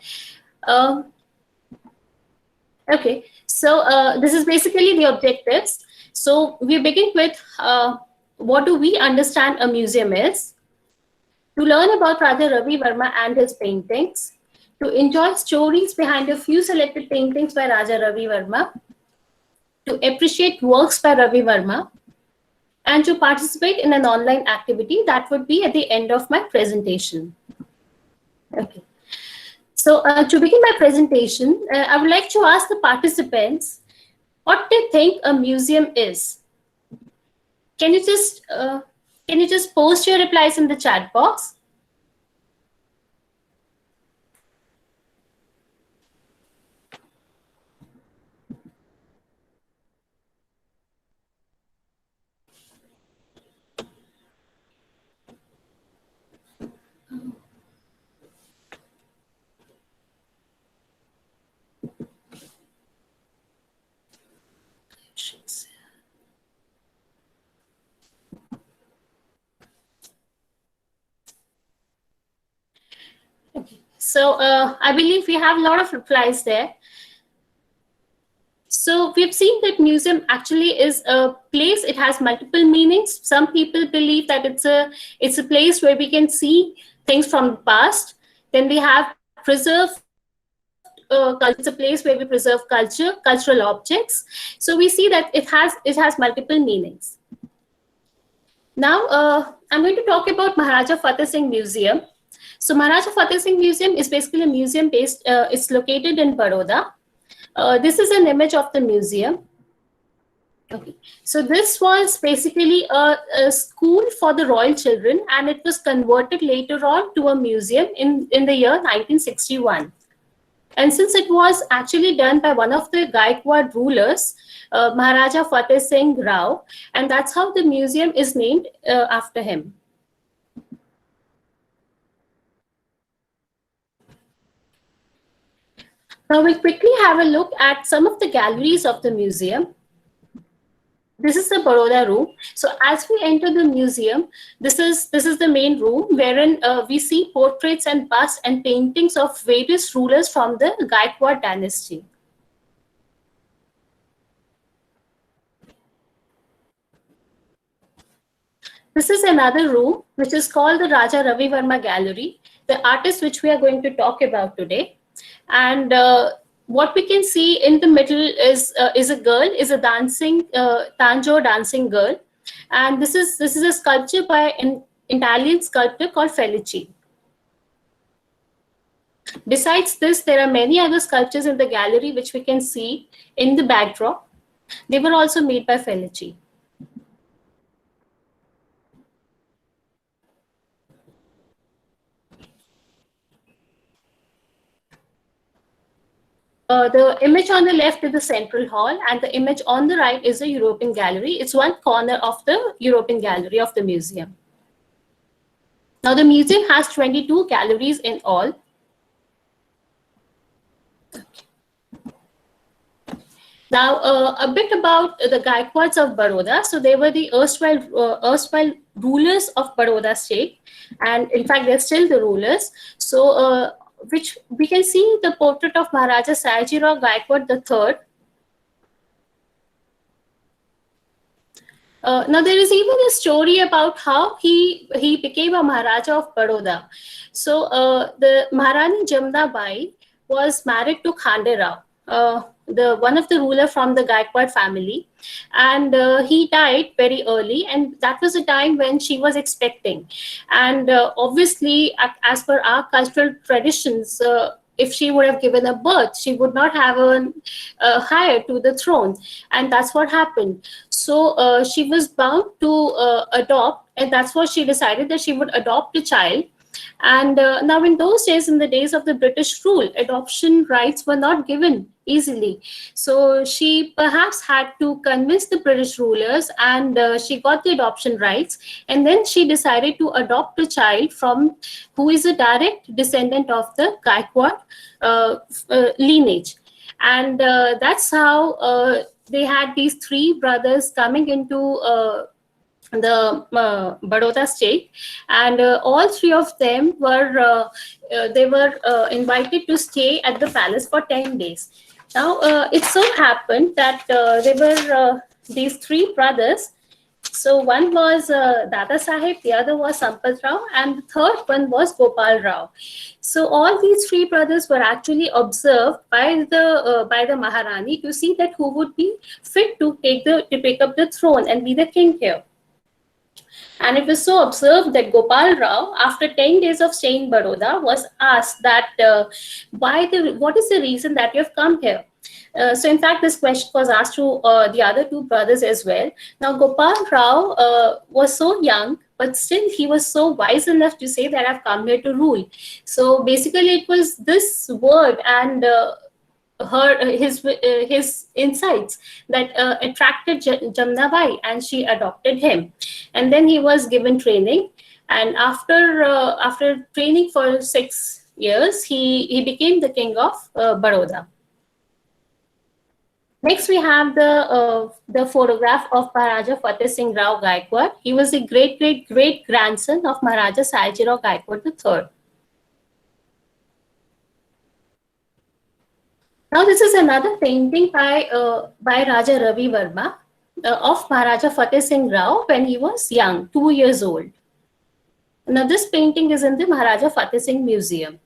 Okay, so this is basically the objectives. So we begin with what do we understand a museum is? To learn about Raja Ravi Verma and his paintings, to enjoy stories behind a few selected paintings by Raja Ravi Verma, to appreciate works by Ravi Verma, and to participate in an online activity that would be at the end of my presentation. Okay. So to begin my presentation, I would like to ask the participants what they think a museum is. Can you just post your replies in the chat box? Okay. So I believe we have a lot of replies there. So we've seen that museum actually is a place. It has multiple meanings. Some people believe that it's a place where we can see things from the past. Then we have preserved culture. It's a place where we preserve culture, cultural objects. So we see that it has multiple meanings. Now I'm going to talk about Maharaja Fateh Singh Museum. So Maharaja Fateh Singh Museum is basically a museum based. It's located in Baroda. This is an image of the museum. Okay. So this was basically a school for the royal children, and it was converted later on to a museum in the year 1961. And since it was actually done by one of the Gaikwad rulers, Maharaja Fateh Singh Rao, and that's how the museum is named after him. Now we'll quickly have a look at some of the galleries of the museum. This is the Baroda room. So as we enter the museum, this is the main room wherein we see portraits and busts and paintings of various rulers from the Gaikwad dynasty. This is another room which is called the Raja Ravi Verma Gallery, the artist which we are going to talk about today. And what we can see in the middle is a girl, is a dancing Tanjo dancing girl, and this is a sculpture by an Italian sculptor called Felici. Besides this, there are many other sculptures in the gallery which we can see in the backdrop. They were also made by Felici. The image on the left is the central hall, and the image on the right is the European gallery. It's one corner of the European gallery of the museum. Now, the museum has 22 galleries in all. Now, a bit about the Gaikwads of Baroda. So they were the erstwhile rulers of Baroda state, and in fact, they're still the rulers. So, which we can see the portrait of Maharaja Sayajirao Gaikwad III. Now there is even a story about how he became a Maharaja of Baroda. So the Maharani Jamna Bai was married to Khande Rao, the one of the ruler from the Gaikwad family, and he died very early, and that was a time when she was expecting, and obviously as per our cultural traditions. If she would have given a birth, she would not have a heir to the throne, and that's what happened. So she was bound to adopt, and that's what she decided, that she would adopt a child. And now, in those days, in the days of the British rule, adoption rights were not given easily. So she perhaps had to convince the British rulers, and she got the adoption rights. And then she decided to adopt a child from who is a direct descendant of the Gaikwad lineage. And that's how they had these three brothers coming into the Baroda state, and all three of them were they were invited to stay at the palace for 10 days. Now it so happened that there were these three brothers. So one was Dada Sahib, the other was Sampat Rao, and the third one was Gopal Rao. So all these three brothers were actually observed by the Maharani to see that who would be fit to pick up the throne and be the king here. And it was so observed that Gopal Rao, after 10 days of staying in Baroda, was asked that what is the reason that you have come here? So in fact, this question was asked to the other two brothers as well. Now, Gopal Rao was so young, but still he was so wise enough to say that I've come here to rule. So basically, it was this word and his insights that attracted Jamna Bai, and she adopted him. And then he was given training, and after training for 6 years, he became the king of Baroda. Next, we have the photograph of Maharaja Fateh Singh Rao Gaikwad. He was the great grandson of Maharaja Sayajirao Gaikwad III. Now, this is another painting by Raja Ravi Verma of Maharaja Fateh Singh Rao when he was young, 2 years old. Now, this painting is in the Maharaja Fateh Singh Museum.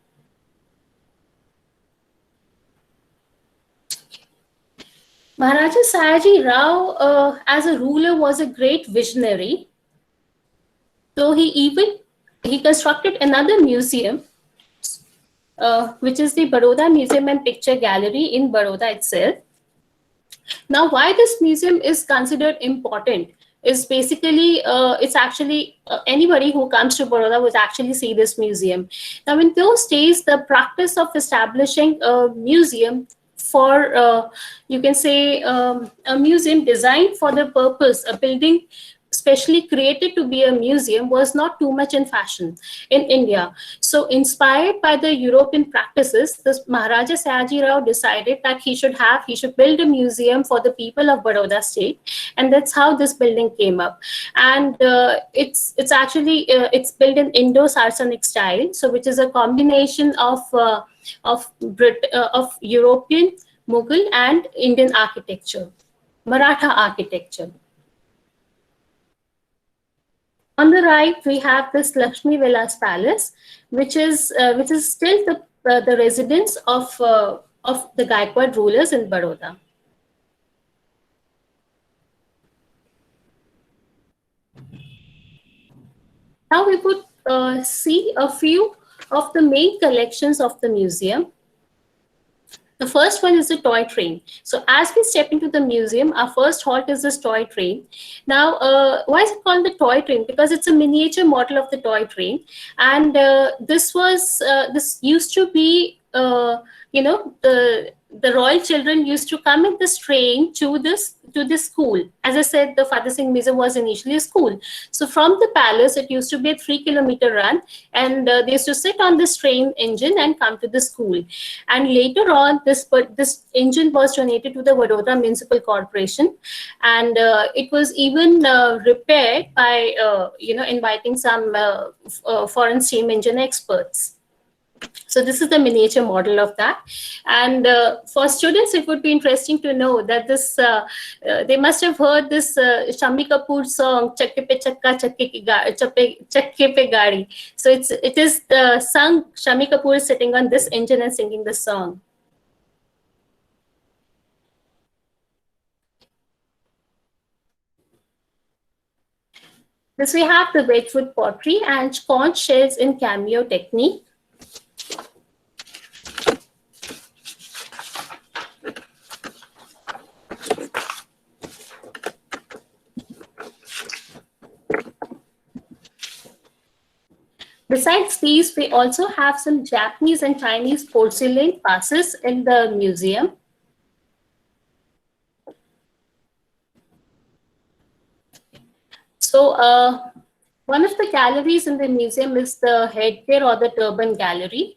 Maharaja Sayaji Rao, as a ruler, was a great visionary. So he constructed another museum, which is the Baroda Museum and Picture Gallery in Baroda itself. Now, why this museum is considered important is basically, it's actually anybody who comes to Baroda would actually see this museum. Now, in those days, the practice of establishing a museum for, you can say, a museum designed for the purpose, a building specially created to be a museum, was not too much in fashion in India. So inspired by the European practices, this Maharaja Sayaji Rao decided that he should build a museum for the people of Baroda state, and that's how this building came up. And it's actually it's built in Indo-Saracenic style, so which is a combination of European, Mughal, and Indian architecture, Maratha architecture. On the right, we have this Lakshmi Vilas Palace, which is still the residence of the Gaikwad rulers in Baroda. Now we would see a few of the main collections of the museum. The first one is the toy train. So as we step into the museum, our first halt is this toy train. Now, why is it called the toy train? Because it's a miniature model of the toy train. And this used to be, the royal children used to come in this train to this school. As I said, the Fateh Singh Museum was initially a school. So from the palace, it used to be a 3-kilometer run, and they used to sit on this train engine and come to the school. And later on, this engine was donated to the Vadodara Municipal Corporation, and it was even repaired by inviting some foreign steam engine experts. So this is the miniature model of that. And for students, it would be interesting to know that this they must have heard this Shami Kapoor song "Chakke Pe Chakka Chakke Pe Gaadi." So it is the sung Shami Kapoor is sitting on this engine and singing the song. This we have the wedgwood pottery and conch shells in cameo technique. Besides these, we also have some Japanese and Chinese porcelain vases in the museum. So one of the galleries in the museum is the headgear or the turban gallery.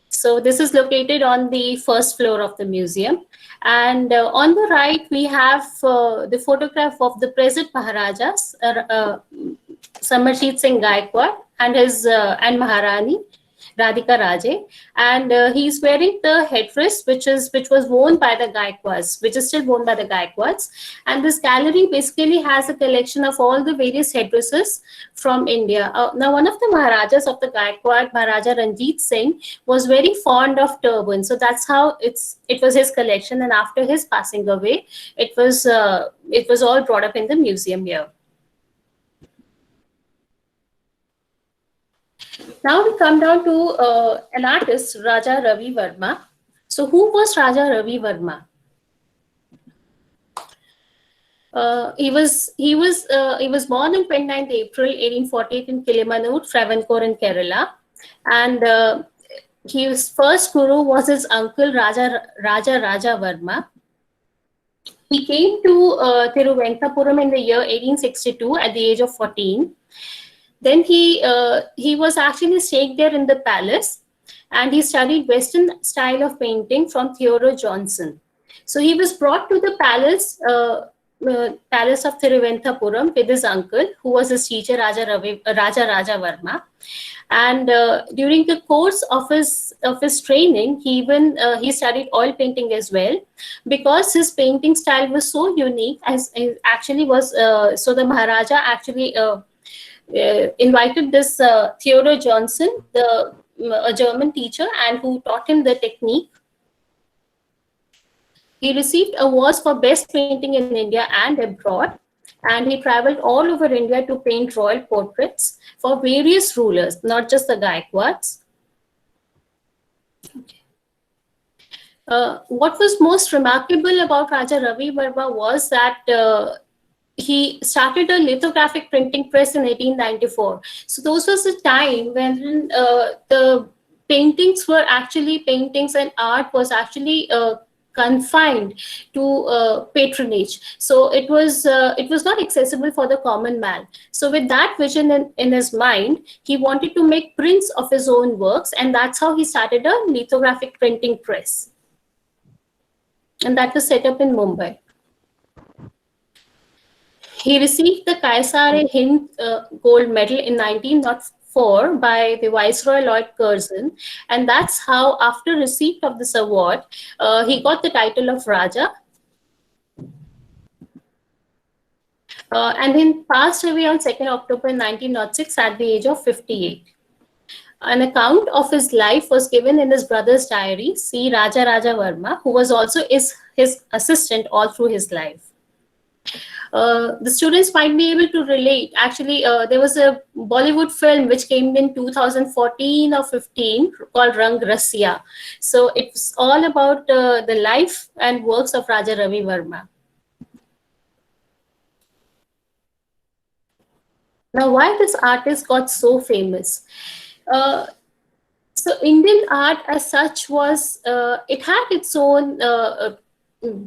So this is located on the first floor of the museum. And on the right, we have the photograph of the present Maharajas, Samarjit Singh Gaikwad and his and Maharani Radhika Raje, and he's wearing the headdress which was worn by the Gaikwads, which is still worn by the Gaikwads. And this gallery basically has a collection of all the various headdresses from India. Now, one of the Maharajas of the Gaikwad, Maharaja Ranjit Singh, was very fond of turbans, so that's how it was his collection. And after his passing away, it was all brought up in the museum here. Now we come down to an artist, Raja Ravi Verma. So who was Raja Ravi Verma? He was born on 29th April 1848 in Kilimanur, Travancore in Kerala, and his first guru was his uncle Raja Verma. He came to Thiruvananthapuram in the year 1862 at the age of 14. Then he was actually staying there in the palace, and he studied Western style of painting from Theodore Johnson. So he was brought to the palace of Thiruvananthapuram with his uncle, who was his teacher, Raja Verma. And during the course of his training, he studied oil painting as well, because his painting style was so unique. As it actually was, so the Maharaja actually invited this Theodore Johnson, a German teacher, and who taught him the technique. He received awards for best painting in India and abroad, and he traveled all over India to paint royal portraits for various rulers, not just the Gaikwads. Okay. What was most remarkable about Raja Ravi Verma was that he started a lithographic printing press in 1894. So those was the time when the paintings were actually paintings, and art was actually confined to patronage. So it was not accessible for the common man. So with that vision in his mind, he wanted to make prints of his own works, and that's how he started a lithographic printing press. And that was set up in Mumbai. He received the Kaisar-e-Hind gold medal in 1904 by the Viceroy Lord Curzon, and that's how, after receipt of this award, he got the title of Raja. And then passed away on 2nd October 1906 at the age of 58. An account of his life was given in his brother's diary, C. Raja Verma, who was also his assistant all through his life. The students might be able to relate. Actually, there was a Bollywood film which came in 2014 or 15 called Rang Rasya. So it's all about the life and works of Raja Ravi Verma. Now, why this artist got so famous? So Indian art as such was, it had its own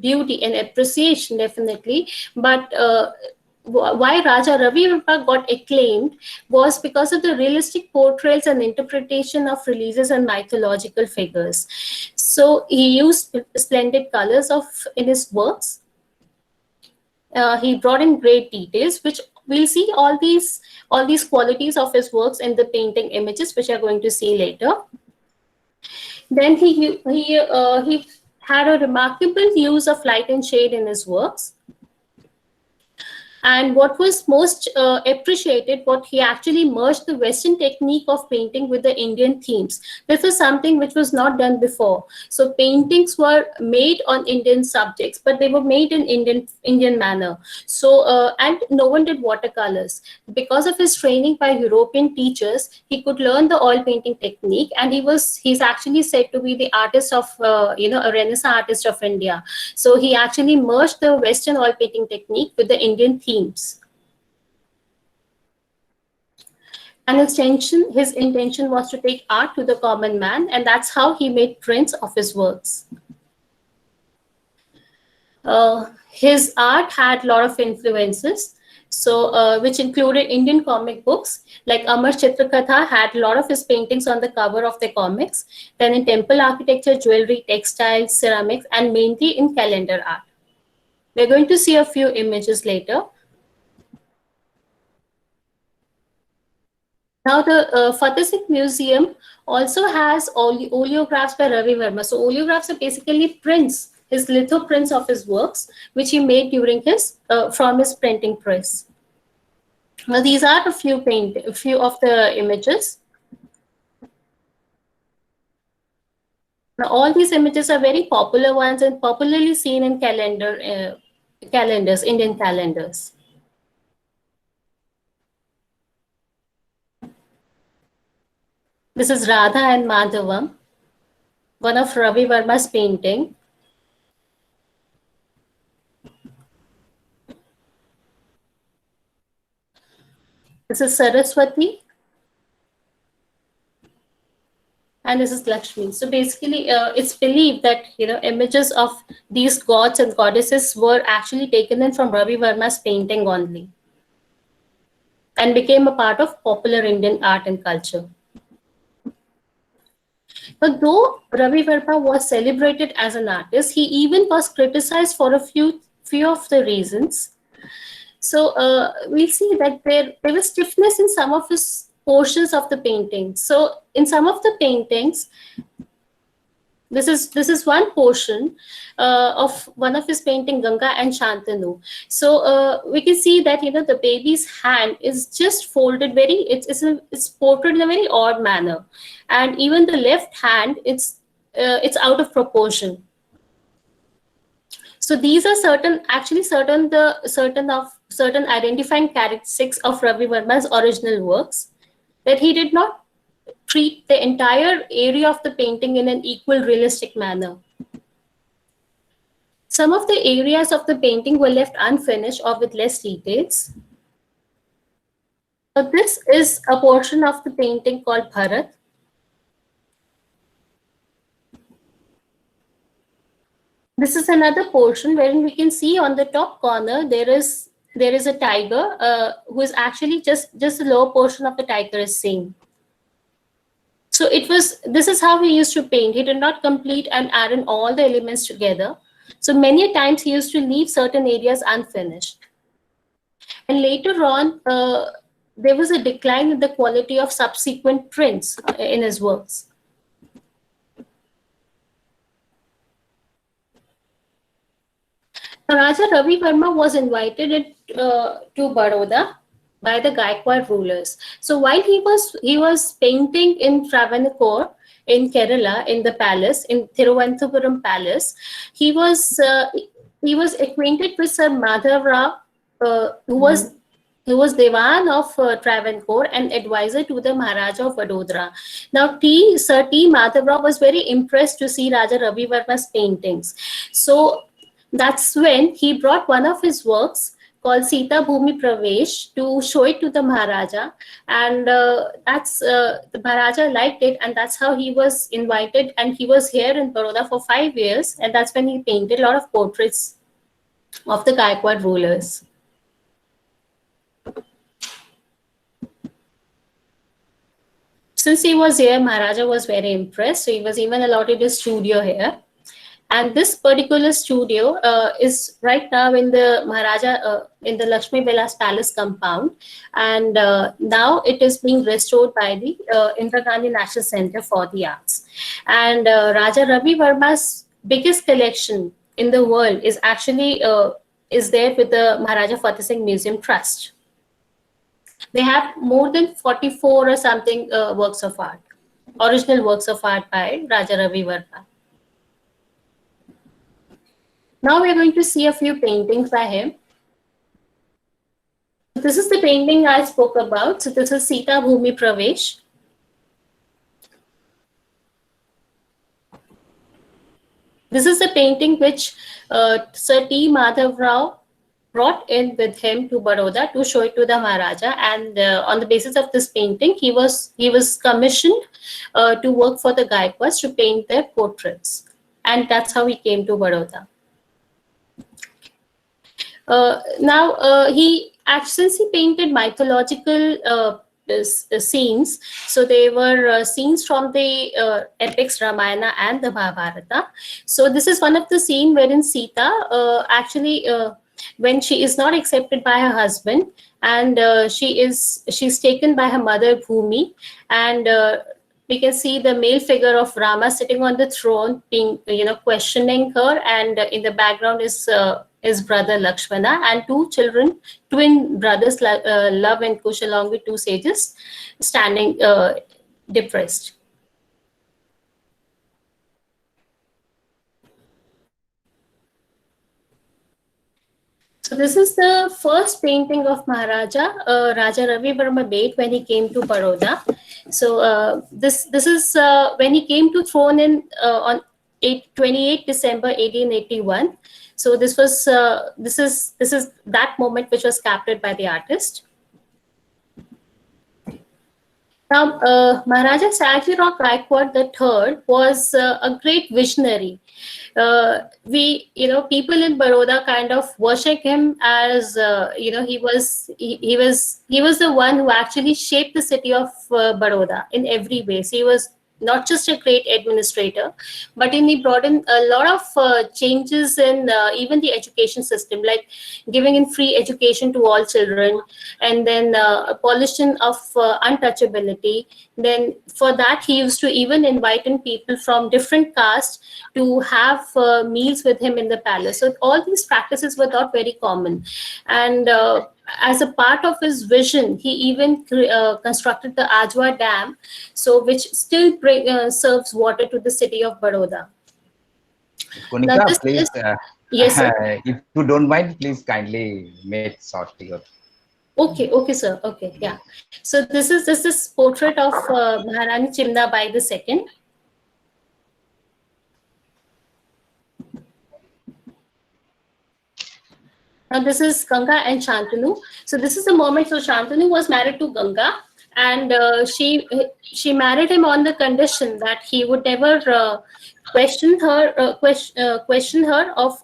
beauty and appreciation definitely, but why Raja Ravi Verma got acclaimed was because of the realistic portrayals and interpretation of religious and mythological figures. So he used splendid colors in his works. He brought in great details, which we'll see all these qualities of his works in the painting images, which are going to see later. Then he had a remarkable use of light and shade in his works. And what was most appreciated, what he actually merged the Western technique of painting with the Indian themes. This is something which was not done before. So paintings were made on Indian subjects, but they were made in Indian manner. So and no one did watercolors. Because of his training by European teachers, he could learn the oil painting technique, and he's actually said to be the artist of a Renaissance artist of India. So he actually merged the Western oil painting technique with the Indian themes. And his intention was to take art to the common man, and that's how he made prints of his works. His art had a lot of influences, so which included Indian comic books, like Amar Chitrakatha had a lot of his paintings on the cover of the comics, then in temple architecture, jewelry, textiles, ceramics, and mainly in calendar art. We're going to see a few images later. Now the Fateh Singh Museum also has oleographs by Ravi Verma. So oleographs are basically prints, his litho prints of his works, which he made during from his printing press. Now these are a few of the images. Now all these images are very popular ones and popularly seen in calendars, Indian calendars. This is Radha and Madhavam, one of Ravi Verma's painting. This is Saraswati. And this is Lakshmi. So basically, it's believed that images of these gods and goddesses were actually taken in from Ravi Verma's painting only, and became a part of popular Indian art and culture. But though Ravi Verma was celebrated as an artist, he even was criticized for a few of the reasons. So we'll see that there was stiffness in some of his portions of the painting. So in some of the paintings, this is one portion of one of his painting, Ganga and Shantanu. So we can see that the baby's hand is just folded it's portrayed in a very odd manner, and even the left hand it's out of proportion. So these are certain identifying characteristics of Ravi Verma's original works, that he did not treat the entire area of the painting in an equal realistic manner. Some of the areas of the painting were left unfinished or with less details. So this is a portion of the painting called Bharat. This is another portion wherein we can see on the top corner there is a tiger who is actually just the lower portion of the tiger is seen. So this is how he used to paint. He did not complete and add in all the elements together. So many times he used to leave certain areas unfinished. And later on, there was a decline in the quality of subsequent prints in his works. Raja Ravi Verma was invited to Baroda by the Gaikwad rulers. So while he was painting in Travancore in Kerala, in the palace, in Thiruvananthapuram Palace, he was acquainted with Sir Madhav Rao, who was Dewan of Travancore and advisor to the Maharaja of Vadodara. Now, Sir T. Madhav Rao was very impressed to see Raja Ravi Verma's paintings. So that's when he brought one of his works called Sita Bhumi Pravesh to show it to the Maharaja, and that's the Maharaja liked it, and that's how he was invited, and he was here in Baroda for 5 years, and that's when he painted a lot of portraits of the Gaikwad rulers. Since he was here, Maharaja was very impressed, so he was even allotted a studio here. And this particular studio is right now in the Maharaja, in the Lakshmi Vilas Palace compound. And now it is being restored by the Indira Gandhi National Center for the Arts. And Raja Ravi Verma's biggest collection in the world is actually is there with the Maharaja Fateh Singh Museum Trust. They have more than 44 or something works of art, original works of art by Raja Ravi Verma. Now we're going to see a few paintings by him. This is the painting I spoke about. So this is Sita Bhumi Pravesh. This is the painting which Sir T. Madhav Rao brought in with him to Baroda to show it to the Maharaja. And on the basis of this painting, he was commissioned to work for the Gaikwads to paint their portraits. And that's how he came to Baroda. Since he painted mythological scenes, so they were scenes from the epics Ramayana and the Mahabharata. So this is one of the scenes wherein Sita when she is not accepted by her husband, and she's taken by her mother Bhumi, and we can see the male figure of Rama sitting on the throne, being questioning her, and in the background is his brother Lakshmana and two children, twin brothers, Love and Kush, along with two sages, standing depressed. So this is the first painting of Maharaja Raja Ravi Verma Beg when he came to Baroda. So this is when he came to throne in on 28 December 1881. So this is that moment which was captured by the artist. Now, Maharaja Sajirao Gaikwad III was a great visionary. People in Baroda kind of worship him as he was the one who actually shaped the city of Baroda in every way. So he was not just a great administrator, but he brought in a lot of changes in even the education system, like giving in free education to all children, and then abolition of untouchability. Then for that, he used to even invite in people from different castes to have meals with him in the palace. So all these practices were not very common. And as a part of his vision, he even constructed the Ajwa Dam, so which still serves water to the city of Baroda. Konika, please, yes, sir. If you don't mind, please kindly make short your. Okay, sir. Okay, yeah. So this is portrait of Maharani Chimna Bai II. Now this is Ganga and Shantanu. So this is the moment. So Shantanu was married to Ganga, and she married him on the condition that he would never question her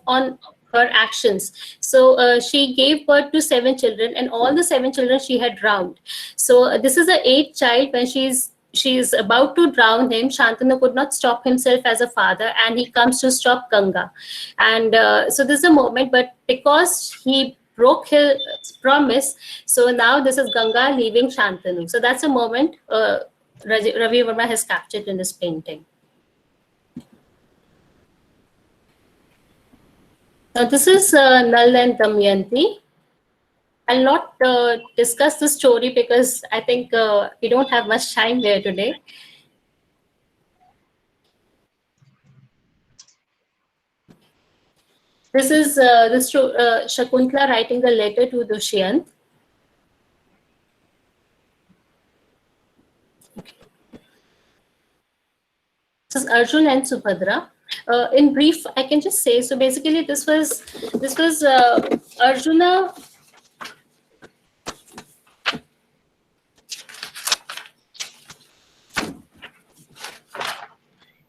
on her actions. So she gave birth to 7 children, and all the 7 children she had drowned. So this is the 8th child. When she's about to drown him, Shantanu could not stop himself as a father, and he comes to stop Ganga. And so this is a moment, but because he broke his promise, so now this is Ganga leaving Shantanu. So that's a moment Ravi Verma has captured in this painting. Now this is Nal and Damayanti. I'll not discuss the story because I think we don't have much time here today. This is Shakuntala writing a letter to Dushyant. This is Arjun and Subhadra. In brief, I can just say, so basically this was Arjuna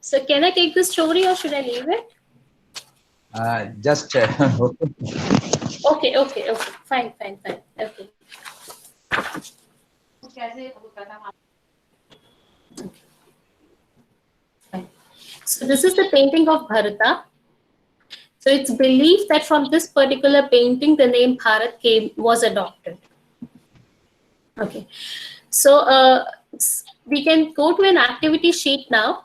So can I take the story or should I leave it? Just Okay, okay, okay. Fine, fine, fine. Okay. Fine. So this is the painting of Bharata. So it's believed that from this particular painting, the name Bharat was adopted. Okay. So we can go to an activity sheet now.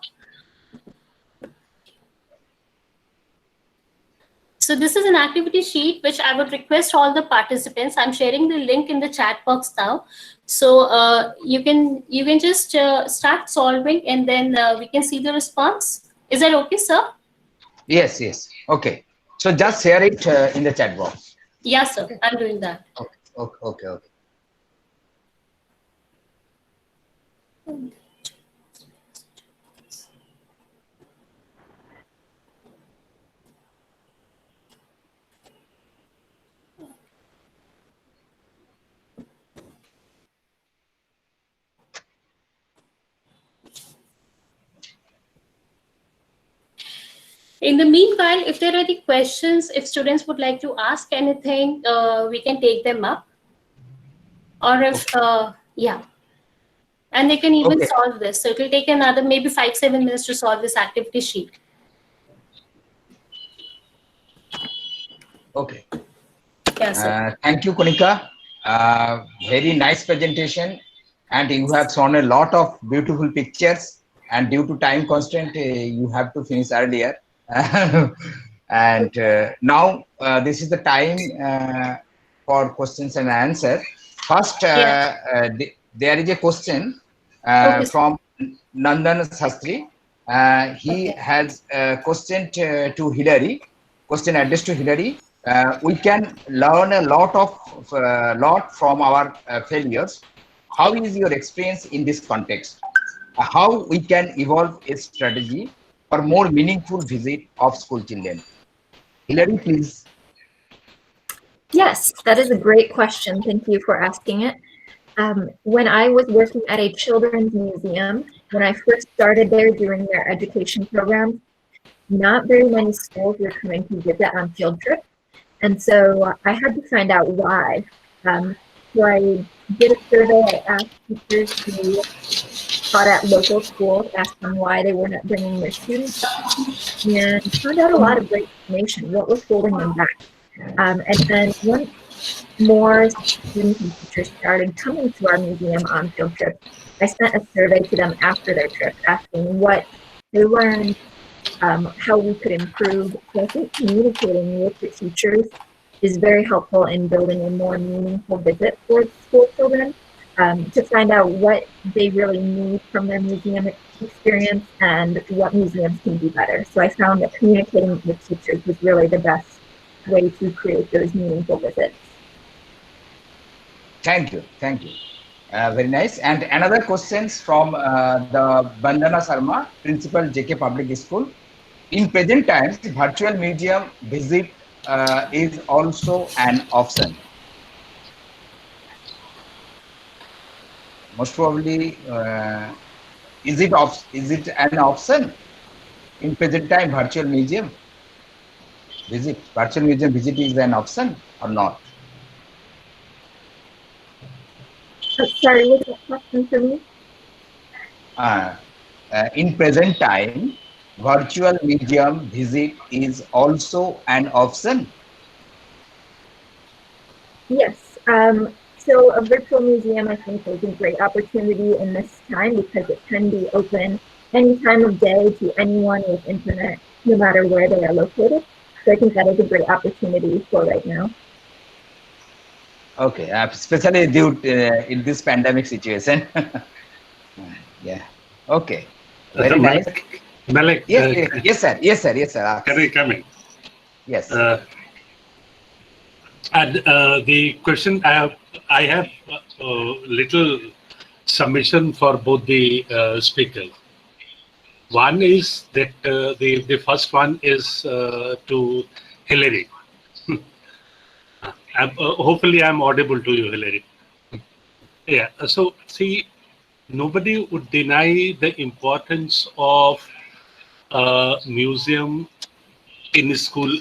So this is an activity sheet which I would request all the participants. I'm sharing the link in the chat box now. So you can just start solving and then we can see the response. Is that okay, sir? yes, yes. Okay. So just share it in the chat box. Yes, sir. I'm doing that. Okay, okay, okay, okay. In the meanwhile, if there are any questions, if students would like to ask anything, we can take them up. Or if, yeah. And they can even Okay. solve this. So it will take another maybe 5-7 minutes to solve this activity sheet. Okay. Yes, sir. Thank you, Konika. Very nice presentation. And you have shown a lot of beautiful pictures. And due to time constraint, you have to finish earlier. And now this is the time for questions and answers. First, there is a question Okay, from Nandan Sastri. He Okay. has a question to Hillary, question addressed to Hillary. We can learn a lot from our failures. How is your experience in this context? How we can evolve a strategy for more meaningful visit of school children? Hillary, please. Yes, that is a great question. Thank you for asking it. When I was working at a children's museum, when I first started there doing their education program, not very many schools were coming to visit on field trips. And so I had to find out why. So I did a survey. I asked teachers who taught at local schools, asked them why they were not bringing their students, and found out a lot of great information, what was holding them back. And then once more students and teachers started coming to our museum on field trips, I sent a survey to them after their trip, asking what they learned, how we could improve. So I think communicating with the teachers is very helpful in building a more meaningful visit for school children, to find out what they really need from their museum experience and what museums can do better. So I found that communicating with teachers was really the best way to create those meaningful visits. Thank you. Thank you. Very nice. And another questions from the Bandana Sharma, Principal JK Public School. In present times, virtual museum visit is also an option. Most probably, is it an option in present time? Virtual museum visit is an option or not? Sorry, what's that question for me? In present time, virtual museum visit is also an option. Yes. So a virtual museum, I think, is a great opportunity in this time because it can be open any time of day to anyone with internet, no matter where they are located. So I think that is a great opportunity for right now. Okay, especially due to, in this pandemic situation. Yeah. Okay. Very nice. Malik, Yes, sir. Yes, sir. Yes, sir. Can I come in? Yes. And the question I have little submission for both the speakers. One is that the first one is to Hillary. Hopefully, I'm audible to you, Hillary. Yeah. So, see, nobody would deny the importance of a museum in school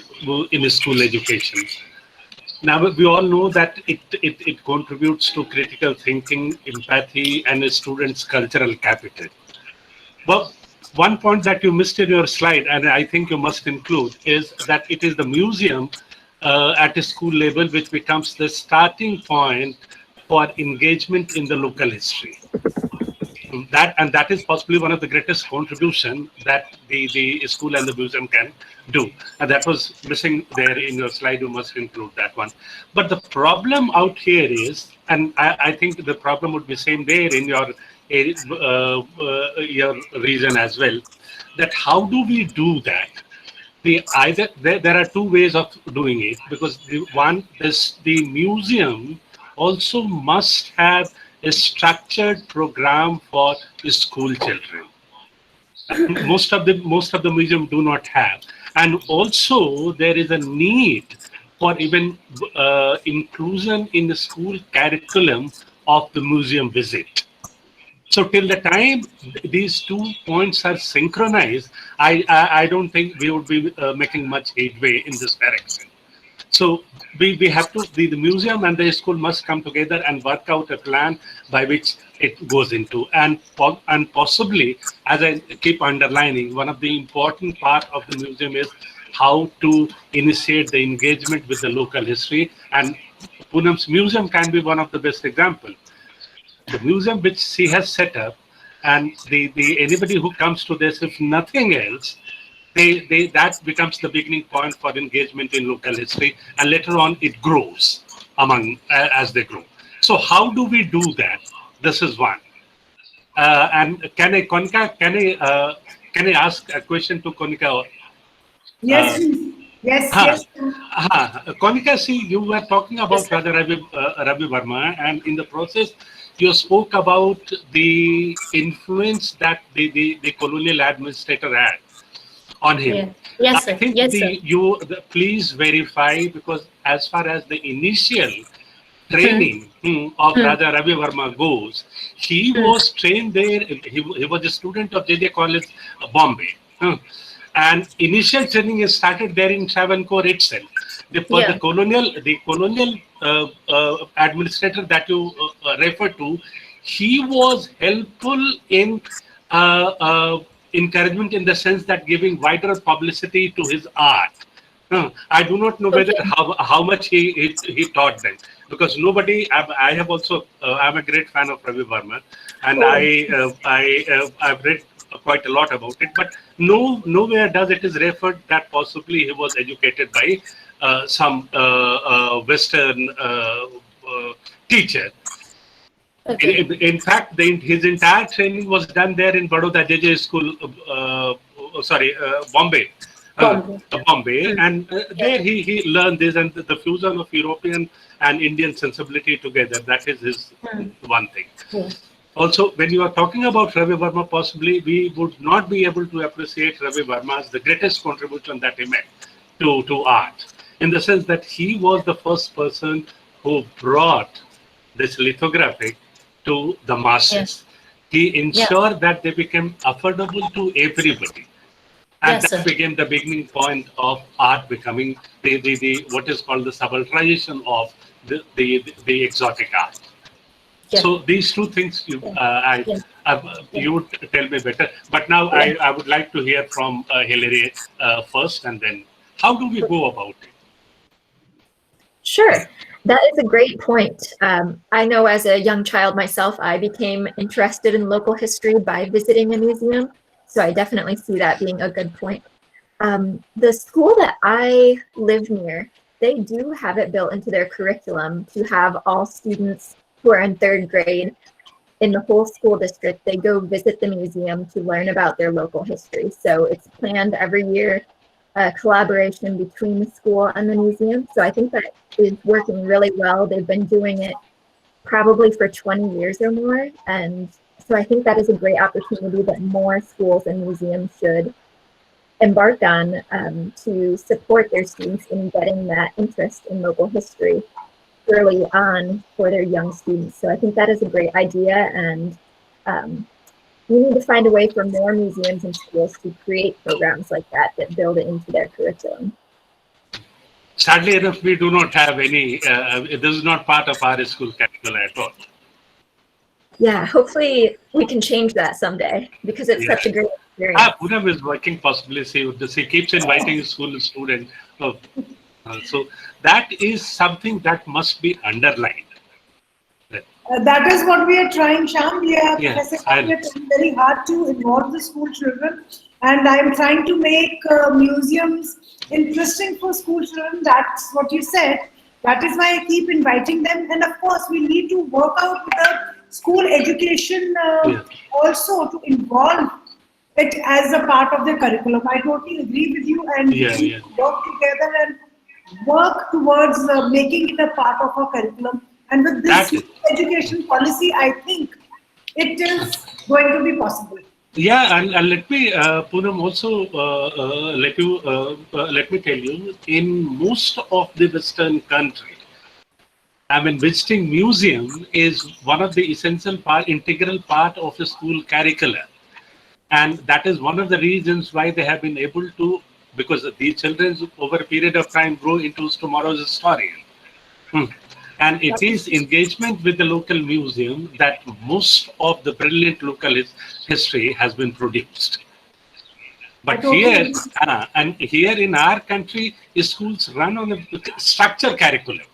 education. Now we all know that it contributes to critical thinking, empathy, and a student's cultural capital. But one point that you missed in your slide, and I think you must include, is that it is the museum at a school level which becomes the starting point for engagement in the local history. That is possibly one of the greatest contribution that the school and the museum can do. And that was missing there in your slide. You must include that one. But the problem out here is, and I think the problem would be same there in your region as well, that how do we do that? There are two ways of doing it, because one is the museum also must have a structured program for school children. Most of the museum do not have, and also there is a need for even inclusion in the school curriculum of the museum visit. So till the time these 2 points are synchronized, I don't think we would be making much headway in this direction. So we have to, the museum and the school must come together and work out a plan by which it goes into. And possibly, as I keep underlining, one of the important part of the museum is how to initiate the engagement with the local history. And Poonam's museum can be one of the best examples. The museum which she has set up, and anybody who comes to this, if nothing else, that becomes the beginning point for engagement in local history, and later on it grows among as they grow. So how do we do that? This is one. And can I ask a question to Konika? Yes, yes. Konika, see, you were talking about Raja Ravi Verma, and in the process, you spoke about the influence that the colonial administrator had on him. Yeah. Yes, sir. I think Yes, sir. please verify, because as far as the initial training of Raja Ravi Verma goes, he was trained there. He was a student of JJ College, Bombay. And initial training is started there in Travancore itself. The colonial administrator that you refer to, he was helpful in encouragement, in the sense that giving wider publicity to his art. I do not know whether how much he taught them, because nobody. I have also. I'm a great fan of Ravi Verma, and I've read quite a lot about it, but nowhere does it is referred that possibly he was educated by some Western teacher. Okay. In fact, his entire training was done there in Baroda JJ School, Bombay. Bombay, and there he learned this, and the fusion of European and Indian sensibility together. That is his one thing. Also, when you are talking about Ravi Verma, possibly we would not be able to appreciate Ravi Verma as the greatest contribution that he made to art, in the sense that he was the first person who brought this lithographic to the masses. He ensured that they became affordable to everybody. And that became the beginning point of art becoming the what is called the subalternization of the exotic art. So these two things you would tell me better. But now I would like to hear from Hilary first, and then how do we go about it? Sure. That is a great point. I know as a young child myself, I became interested in local history by visiting a museum. So I definitely see that being a good point. The school that I live near, they do have it built into their curriculum to have all students who are in 3rd grade in the whole school district, they go visit the museum to learn about their local history. So it's planned every year, a collaboration between the school and the museum. So I think that is working really well. They've been doing it probably for 20 years or more. And so I think that is a great opportunity that more schools and museums should embark on to support their students in getting that interest in local history early on for their young students. So I think that is a great idea, and we need to find a way for more museums and schools to create programs like that that build it into their curriculum. Sadly enough, we do not have any, this is not part of our school curriculum at all. Yeah, hopefully we can change that someday because it's such a great experience. Poonam is working possibly, she keeps inviting school students. So that is something that must be underlined. That is what we are trying, Shyam. We are, Yeah, we are trying very hard to involve the school children, and I'm trying to make museums interesting for school children. That's what you said. That is why I keep inviting them, and of course, we need to work out with the school education also to involve it as a part of the curriculum. I totally agree with you, and we work together and work towards making it a part of our curriculum. And with this education policy, I think it is going to be possible. Yeah, and let me, Poonam, also let me tell you, in most of the Western countries, I mean, visiting museum is one of the essential part, integral part of the school curriculum. And that is one of the reasons why they have been able to, because these children over a period of time grow into tomorrow's historian. And it is engagement with the local museum that most of the brilliant local history has been produced. But here, and here in our country, schools run on a structured curriculum.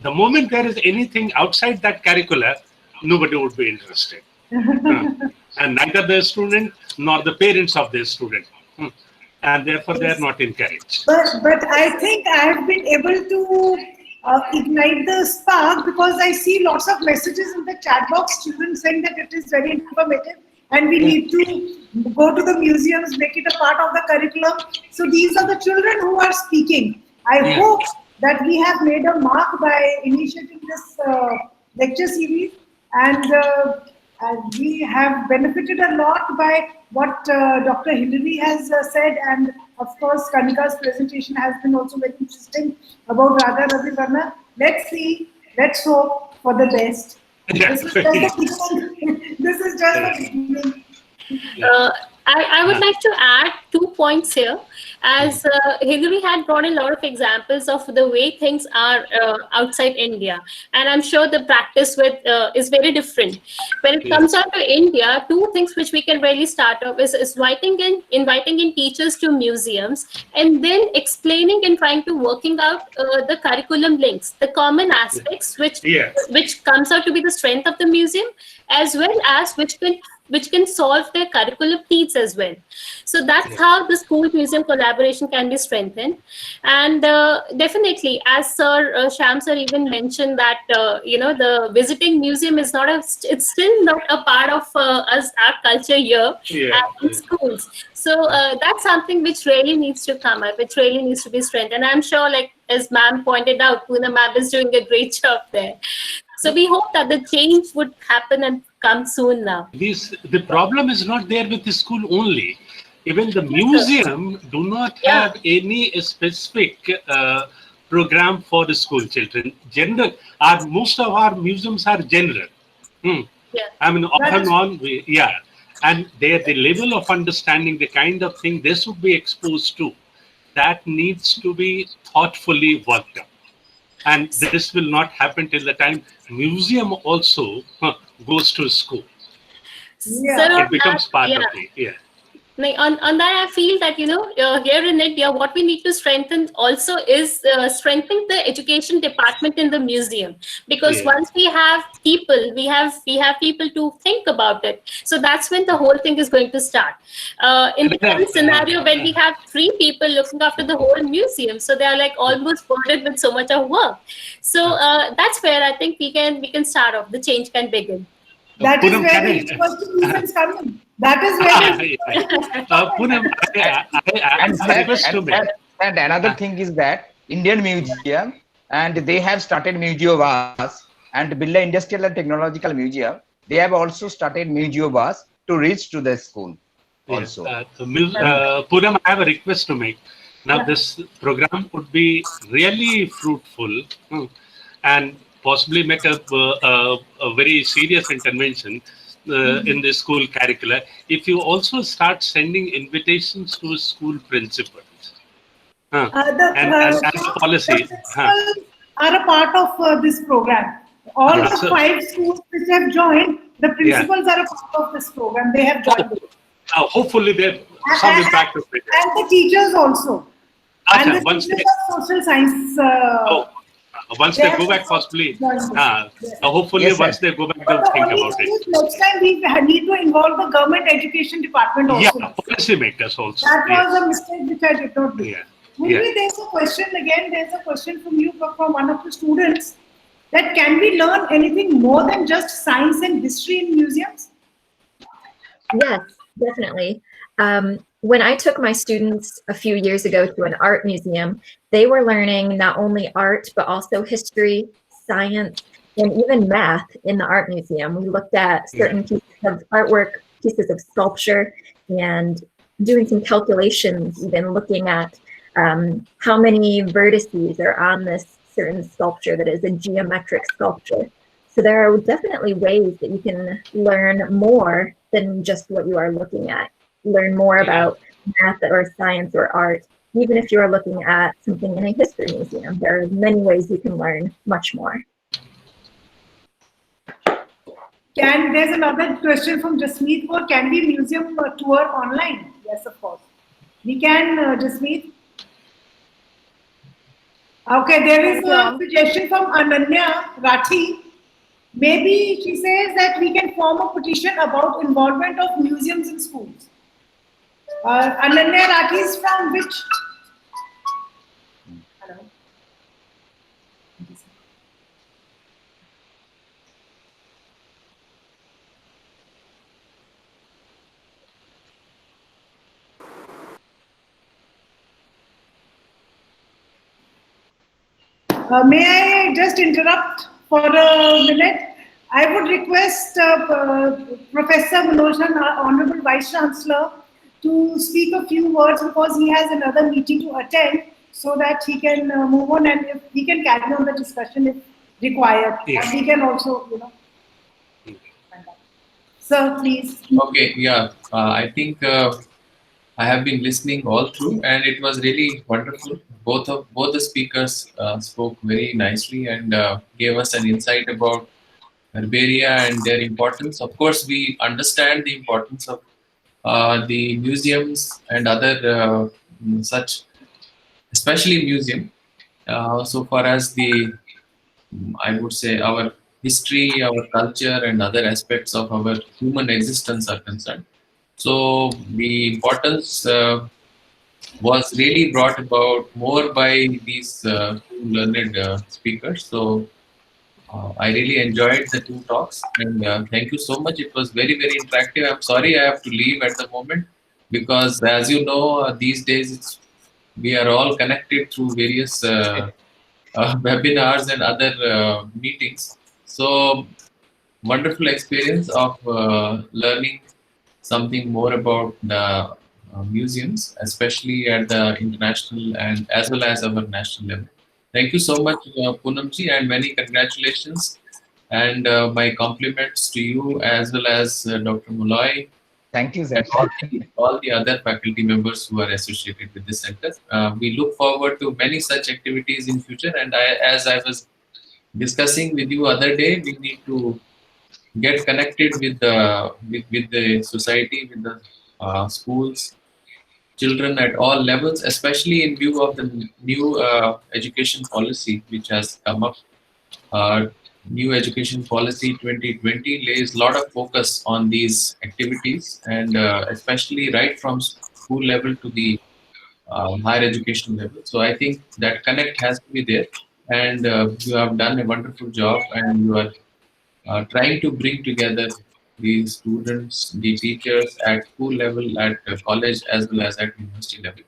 The moment there is anything outside that curricula, nobody would be interested. And neither the student nor the parents of the student. And therefore, they are not encouraged. But I think I have been able to ignite the spark because I see lots of messages in the chat box, children saying that it is very informative and we need to go to the museums, make it a part of the curriculum. So these are the children who are speaking. I hope that we have made a mark by initiating this lecture series, and we have benefited a lot by what Dr. Hillary has said, and of course Kanika's presentation has been also very interesting about Raga Ravi Varna. Let's see, let's hope for the best. This is just the beginning. This is just the beginning. I would like to add 2 points here. As Hillary had brought a lot of examples of the way things are outside India, and I'm sure the practice with is very different. When it comes out to India, 2 things which we can really start off is inviting in teachers to museums, and then explaining and trying to working out the curriculum links, the common aspects which comes out to be the strength of the museum, as well as which can solve their curriculum needs as well. So that's how the school-museum collaboration can be strengthened. And definitely, as Sir Shyam sir even mentioned that, the visiting museum is it's still not a part of our culture here in schools. So that's something which really needs to come up, which really needs to be strengthened. And I'm sure, like as ma'am pointed out, Poonam ma'am is doing a great job there. So we hope that the change would happen and come soon now. The problem is not there with the school only. Even the museum do not have any specific program for the school children. Most of our museums are general. I mean, often on, and the level of understanding, the kind of thing they should be exposed to, that needs to be thoughtfully worked out. And this will not happen till the time museum also goes to school. It becomes part of it. On that, I feel that, here in India, what we need to strengthen also is strengthening the education department in the museum. Because once we have people, we have people to think about it. So that's when the whole thing is going to start. In the current scenario, when we have 3 people looking after the whole museum, so they are like almost burdened with so much of work. So that's where I think we can start off. The change can begin. That is where the first museums come in. That is where and another thing is that Indian Museum, and they have started Museo Bus, and Birla Industrial and Technological Museum, they have also started Museo Bus to reach to the school also. Poonam, I have a request to make. Now this program would be really fruitful and possibly make a very serious intervention in the school curricula, if you also start sending invitations to school principals, and the policy. Principals are a part of this program. All Yeah, the so, 5 schools which have joined, the yeah. principals are a part of this program. They have joined it. Hopefully, there some And, impact of it. and the teachers also. And Acha, the once teachers they, of social science. once They they have go back, also possibly, joined this. hopefully, Yes, sir. once they go back, But they'll the think only about thing it. is next time we need to involve the government education department Yeah, also. policy makers also. That was Yes. a mistake which I did not do. Yeah. Maybe Yeah. there's a question again. There's a question from you, from one of the students, that can we learn anything more than just science and history in museums? Yes, definitely. When I took my students a few years ago to an art museum, they were learning not only art, but also history, science, and even math in the art museum. We looked at certain pieces of artwork, pieces of sculpture, and doing some calculations, even looking at how many vertices are on this certain sculpture that is a geometric sculpture. So there are definitely ways that you can learn more than just what you are looking at. Learn more about math or science or art. Even if you are looking at something in a history museum, there are many ways you can learn much more. There's another question from Jasmeet. Can we museum tour online? Yes, of course. We can, Jasmeet. Okay, there is a suggestion from Ananya Rathi. Maybe she says that we can form a petition about involvement of museums in schools. Ananya Rathi is from which? Hello. May I just interrupt for a minute? I would request Professor Manoj, our Honorable Vice Chancellor, to speak a few words because he has another meeting to attend, so that he can move on and if he can carry on the discussion if required. Yes. And he can also, Sir, please. Okay, yeah. I think I have been listening all through, and it was really wonderful. Both the speakers spoke very nicely and gave us an insight about herbaria and their importance. Of course, we understand the importance of the museums and other such, especially museum. So far as the, I would say, our history, our culture, and other aspects of our human existence are concerned. So the importance was really brought about more by these two learned speakers. So I really enjoyed the two talks, and thank you so much. It was very, very interactive. I'm sorry I have to leave at the moment because, as you know, these days we are all connected through various webinars and other meetings. So wonderful experience of learning something more about the museums, especially at the international and as well as our national level. Thank you so much, Poonamji, and many congratulations. And my compliments to you as well as Dr. Mulloy Thank you, sir. and all the other faculty members who are associated with this center. We look forward to many such activities in future. And as I was discussing with you other day, we need to get connected with the society, with the schools, children at all levels, especially in view of the new education policy which has come up. Uh, New education policy 2020 lays a lot of focus on these activities, and especially right from school level to the higher education level. So I think that connect has to be there, and you have done a wonderful job, and you are trying to bring together the students, the teachers at school level, at college, as well as at university level.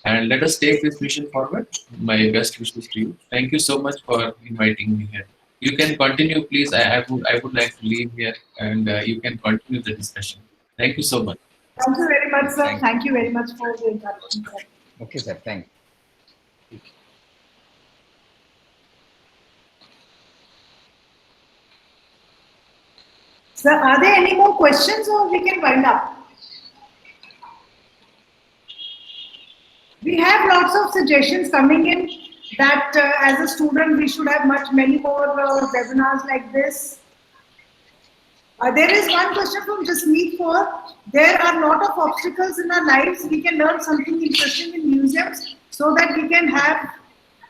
And let us take this mission forward. My best wishes to you. Thank you so much for inviting me here. You can continue, please. I would like to leave here, and you can continue the discussion. Thank you so much. Thank you very much, sir. Thank you. Thank you very much for the encouragement, sir. Okay, sir. Thank you. So are there any more questions or we can wind up? We have lots of suggestions coming in that as a student we should have many more webinars like this. There is one question from Jasmeet for, there are a lot of obstacles in our lives. We can learn something interesting in museums so that we can have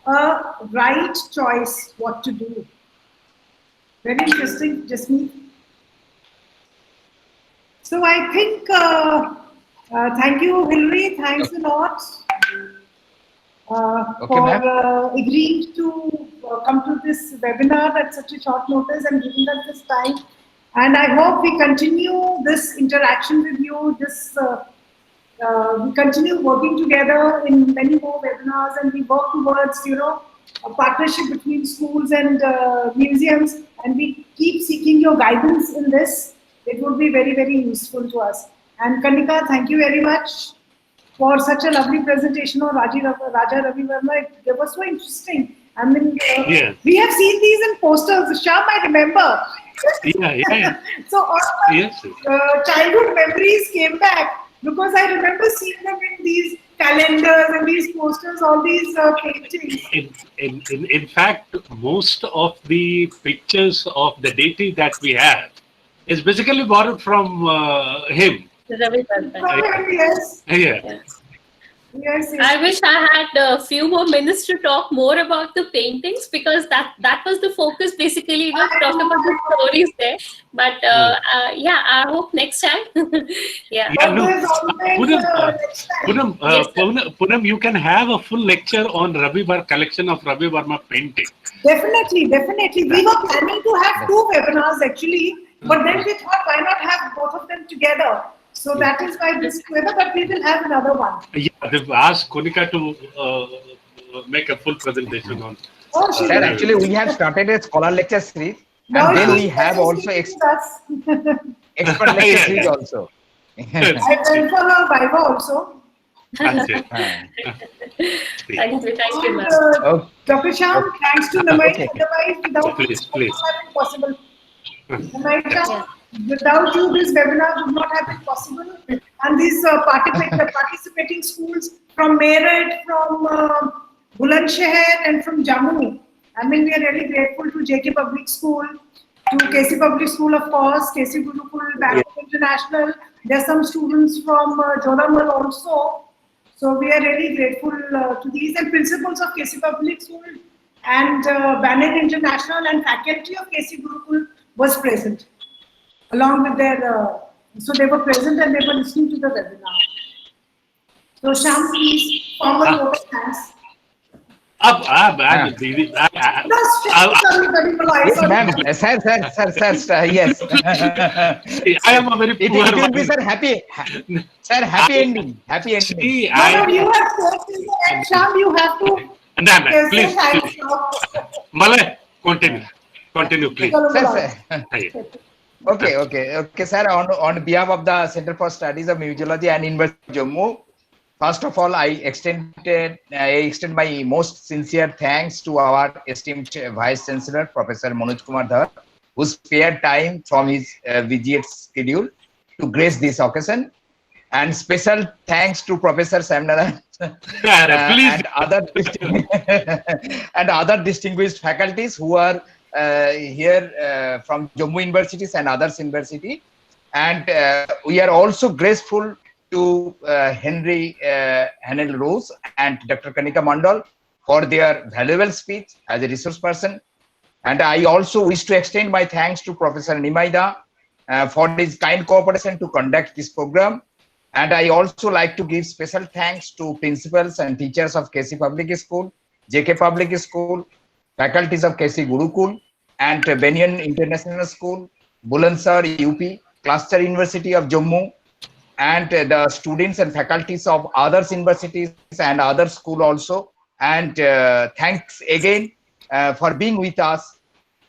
a right choice what to do. Very interesting, Jasmeet. So I think, thank you, Hillary. Thanks a lot for agreeing to come to this webinar at such a short notice and giving us this time. And I hope we continue this interaction with you. We continue working together in many more webinars, and we work towards, a partnership between schools and museums. And we keep seeking your guidance in this. It would be very, very useful to us. And Kanika, thank you very much for such a lovely presentation of Raja Ravi Verma. It was so interesting. I mean, we have seen these in posters. Shyam, I remember. Yeah. So all my childhood memories came back because I remember seeing them in these calendars and these posters, all these paintings. In fact, most of the pictures of the deity that we have is basically borrowed from him. Ravi Verma. Yes. Yeah. Yes. I wish I had a few more minutes to talk more about the paintings, because that was the focus, basically, talk about the stories there. But yeah, I hope next time. Poonam, you can have a full lecture on collection of Ravi Verma painting. Definitely. We were planning to have 2 webinars actually, but then we thought, why not have both of them together? So that is why this webinar, but we will have another one. Yeah, they've asked Konika to make a full presentation on. Sir, actually, we have started a scholar lecture series, and then we have also expert lecture series also. I went for her Viva also. Thank you, ma'am. Dr. Shyam, thanks to Namaita. Otherwise, without please. not possible. Namaita, without you, this webinar would not have been possible. And these participating schools from Meerut, from Bulandshahr, and from Jammu. I mean, we are really grateful to JK Public School, to KC Public School, of course, KC Gurukul, Bangalore International. There are some students from Jodamal also. So we are really grateful to these, and principals of KC Public School and Bangalore International and faculty of KC Gurukul was present, along with their, so they were present and they were listening to the webinar. So Shyam, please, formal vote of thanks. Yes, ma'am. Sir, yes. I am a very poor It will be, sir, happy ending. Happy ending. See, You have said in the end, Shyam, you have to. No, please. Malay, continue, please. Sir. Okay, sir. On behalf of the Center for Studies of Museology and University of Jammu, first of all, I extend my most sincere thanks to our esteemed Vice Chancellor, Professor Manoj Kumar Dhar, who spared time from his visit schedule to grace this occasion. And special thanks to Professor Samnaran and other distinguished faculties who are here from Jammu universities and others university. And we are also grateful to Henry Hanel Rose and Dr. Kanika Mandal for their valuable speech as a resource person. And I also wish to extend my thanks to Professor Nimaida for his kind cooperation to conduct this program. And I also like to give special thanks to principals and teachers of KC Public School, JK Public School, faculties of KC Gurukul and Benyon International School, Bulandshahr UP, Cluster University of Jammu, and the students and faculties of other universities and other school also. And thanks again for being with us,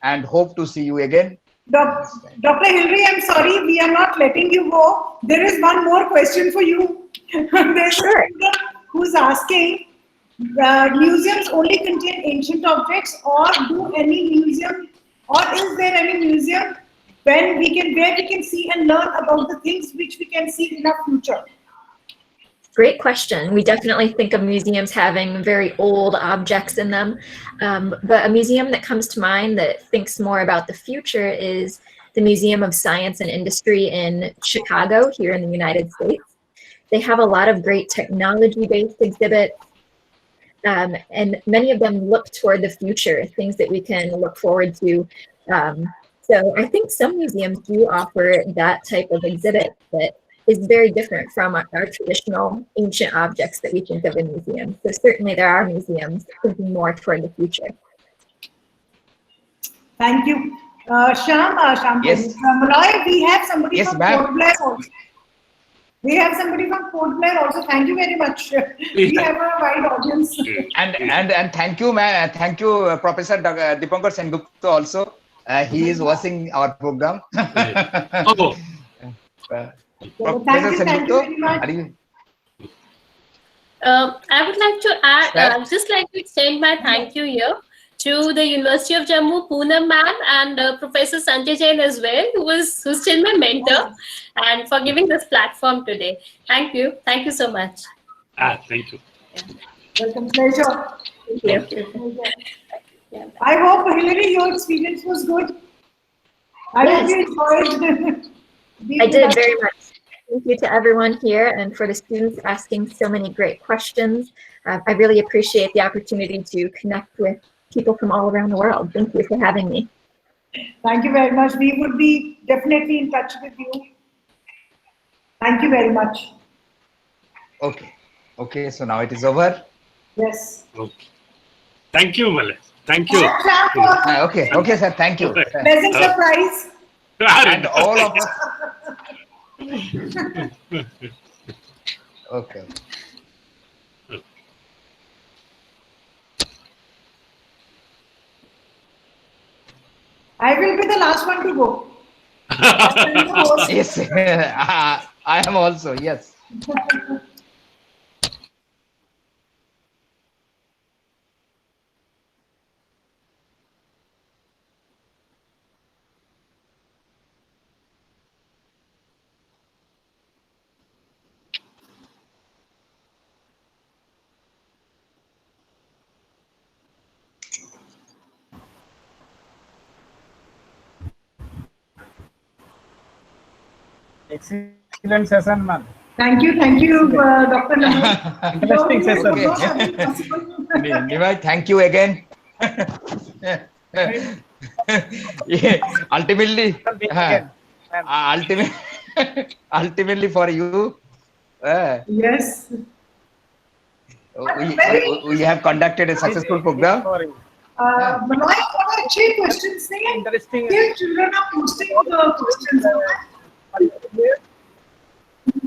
and hope to see you again. Dr. Hillary, I'm sorry, we are not letting you go. There is one more question for you. There's a student who's asking, museums only contain ancient objects, or do any museum, or is there any museum where we can see and learn about the things which we can see in our future? Great question. We definitely think of museums having very old objects in them, but a museum that comes to mind that thinks more about the future is the Museum of Science and Industry in Chicago, here in the United States. They have a lot of great technology-based exhibits, and many of them look toward the future, things that we can look forward to. So I think some museums do offer that type of exhibit that is very different from our traditional ancient objects that we think of in museums. So certainly there are museums thinking more toward the future. Thank you. Shyam, Yes. Malloy, we have somebody Yes, from ma'am. Port Blair also. We have somebody from Port Blair also. Thank you very much. We have a wide audience. And thank you, man. Thank you, Professor Dipankar Sengupta also. He is watching our program. Oh, Professor Thank you very Sengupta, much. are you? I would like to add, Sir? just like to extend my thank you here to the University of Jammu, Poonam ma'am, and Professor Sanjay Jain as well, who's still my mentor, and for giving this platform today. Thank you. Thank you so much. thank you. Welcome, pleasure. Thank you. Yeah. I hope, Hillary, your experience was good. I hope you enjoyed. I did very much. Thank you to everyone here and for the students asking so many great questions. I really appreciate the opportunity to connect with people from all around the world. Thank you for having me. Thank you very much. We would be definitely in touch with you. Thank you very much. Okay. Okay, so now it is over. Yes. Okay. Thank you, Malay. Thank you. Okay, okay, sir. Thank you. Pleasant surprise. And all of us. Okay. I will be the last one to go. Yes, I am also. Yes. Excellent session, man. Thank you, Dr. Naman. Interesting session. Okay. Nivai, thank you again. Yeah, ultimately, Again, ultimately for you, Yes. we have conducted a successful program. Manoj, what are three questions? Interesting. Still children are posting the questions.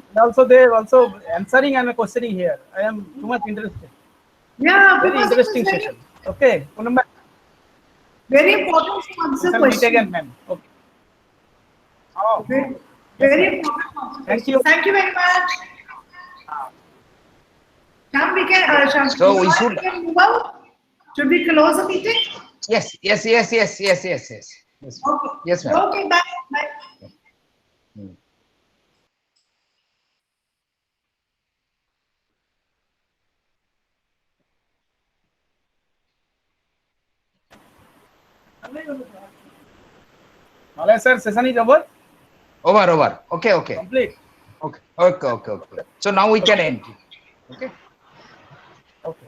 And also they also answering and questioning here. I am too much interested. Yeah, Very because interesting it is session. Okay, Poonam, very important to answer we shall meet questions. again, ma'am. Okay. Oh, Very important to answer thank you. questions. Thank you very much. Sham, we can, So we should. we can move out. Should we close the meeting? Yes. Yes, Okay. yes, ma'am. Okay, bye. Bye. Malay sir, session is over. Over. Okay. Complete. Okay. So now we can end. Okay. Okay.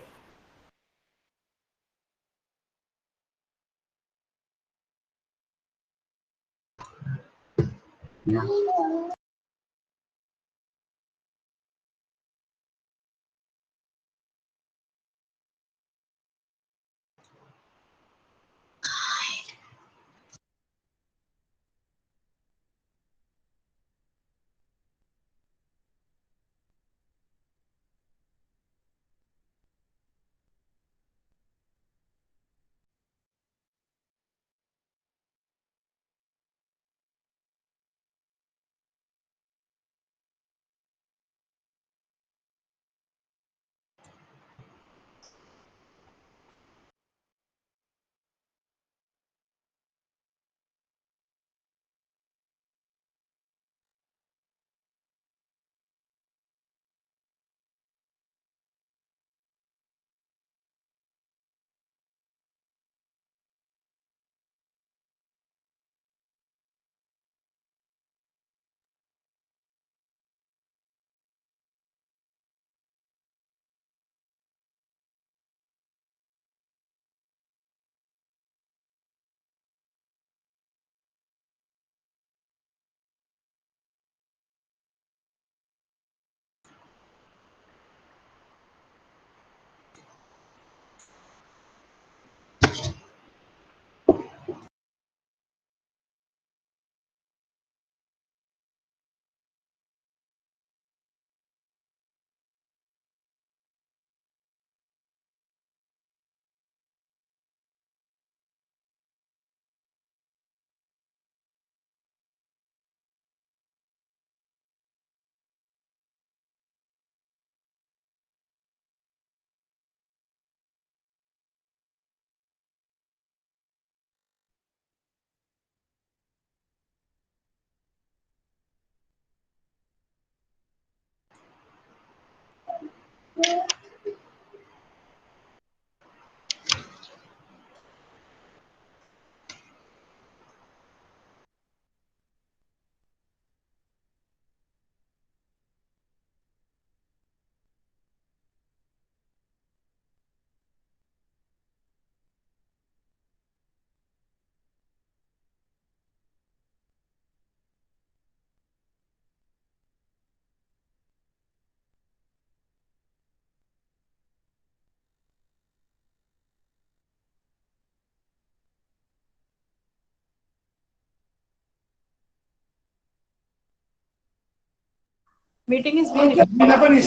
Meeting is being recording.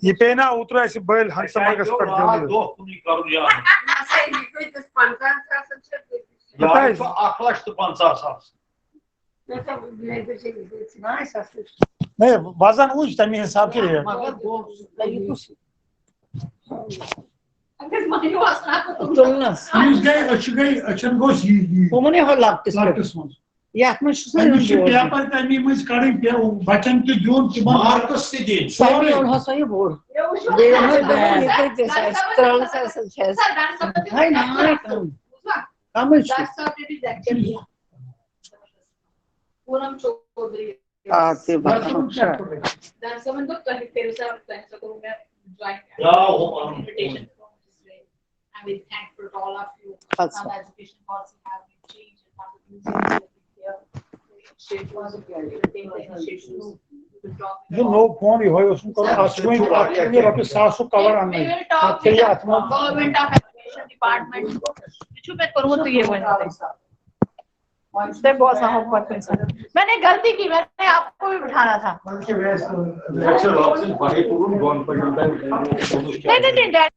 Ipena utra esse bail hansa magas per Ne bazen uç da mi hesap kiriyor. Açın goş yi. Como ne halaktıs? Yakmış sayın Bir şey yapar da mi mız karın ya bachan ki jon ki Marcus dedi. Sayın ol hasayı bol. Değerli de ne de ses tral ses. Hayır ne yapalım? Ama işte. Ate bakalım. Ya o I'm very thankful to all of you. That's The education policy has been changed and now the museum will be here. जो लोग कौन ही होय उसको करो आसुएं आसुएं वापस सासु cover आने We will talk तेरी with आत्मा government of education department. जो मैं करूँ तो ये बन बहुत मोहब्बत में सर मैंने गलती की मैंने आपको भी बिठाना था नहीं डैड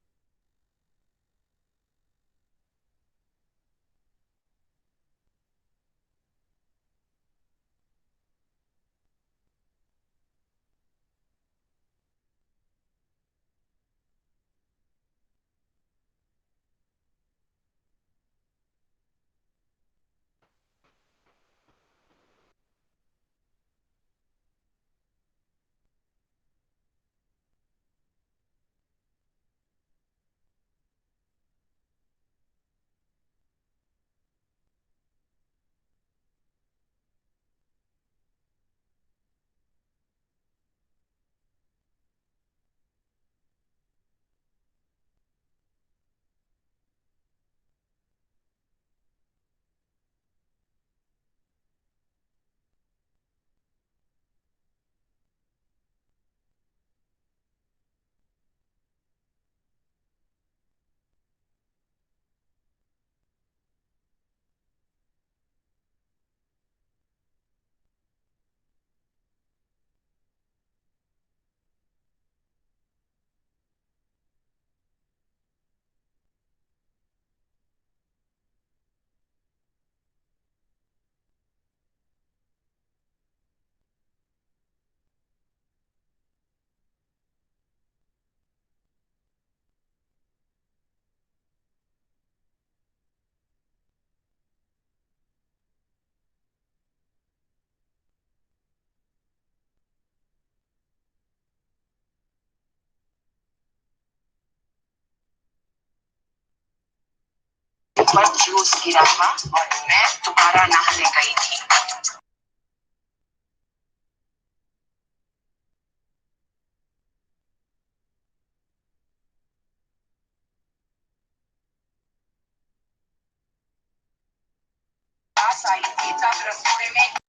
पर जूस गिरा था और मैं दोबारा नहाने गई थी। आई थी तब रसोई में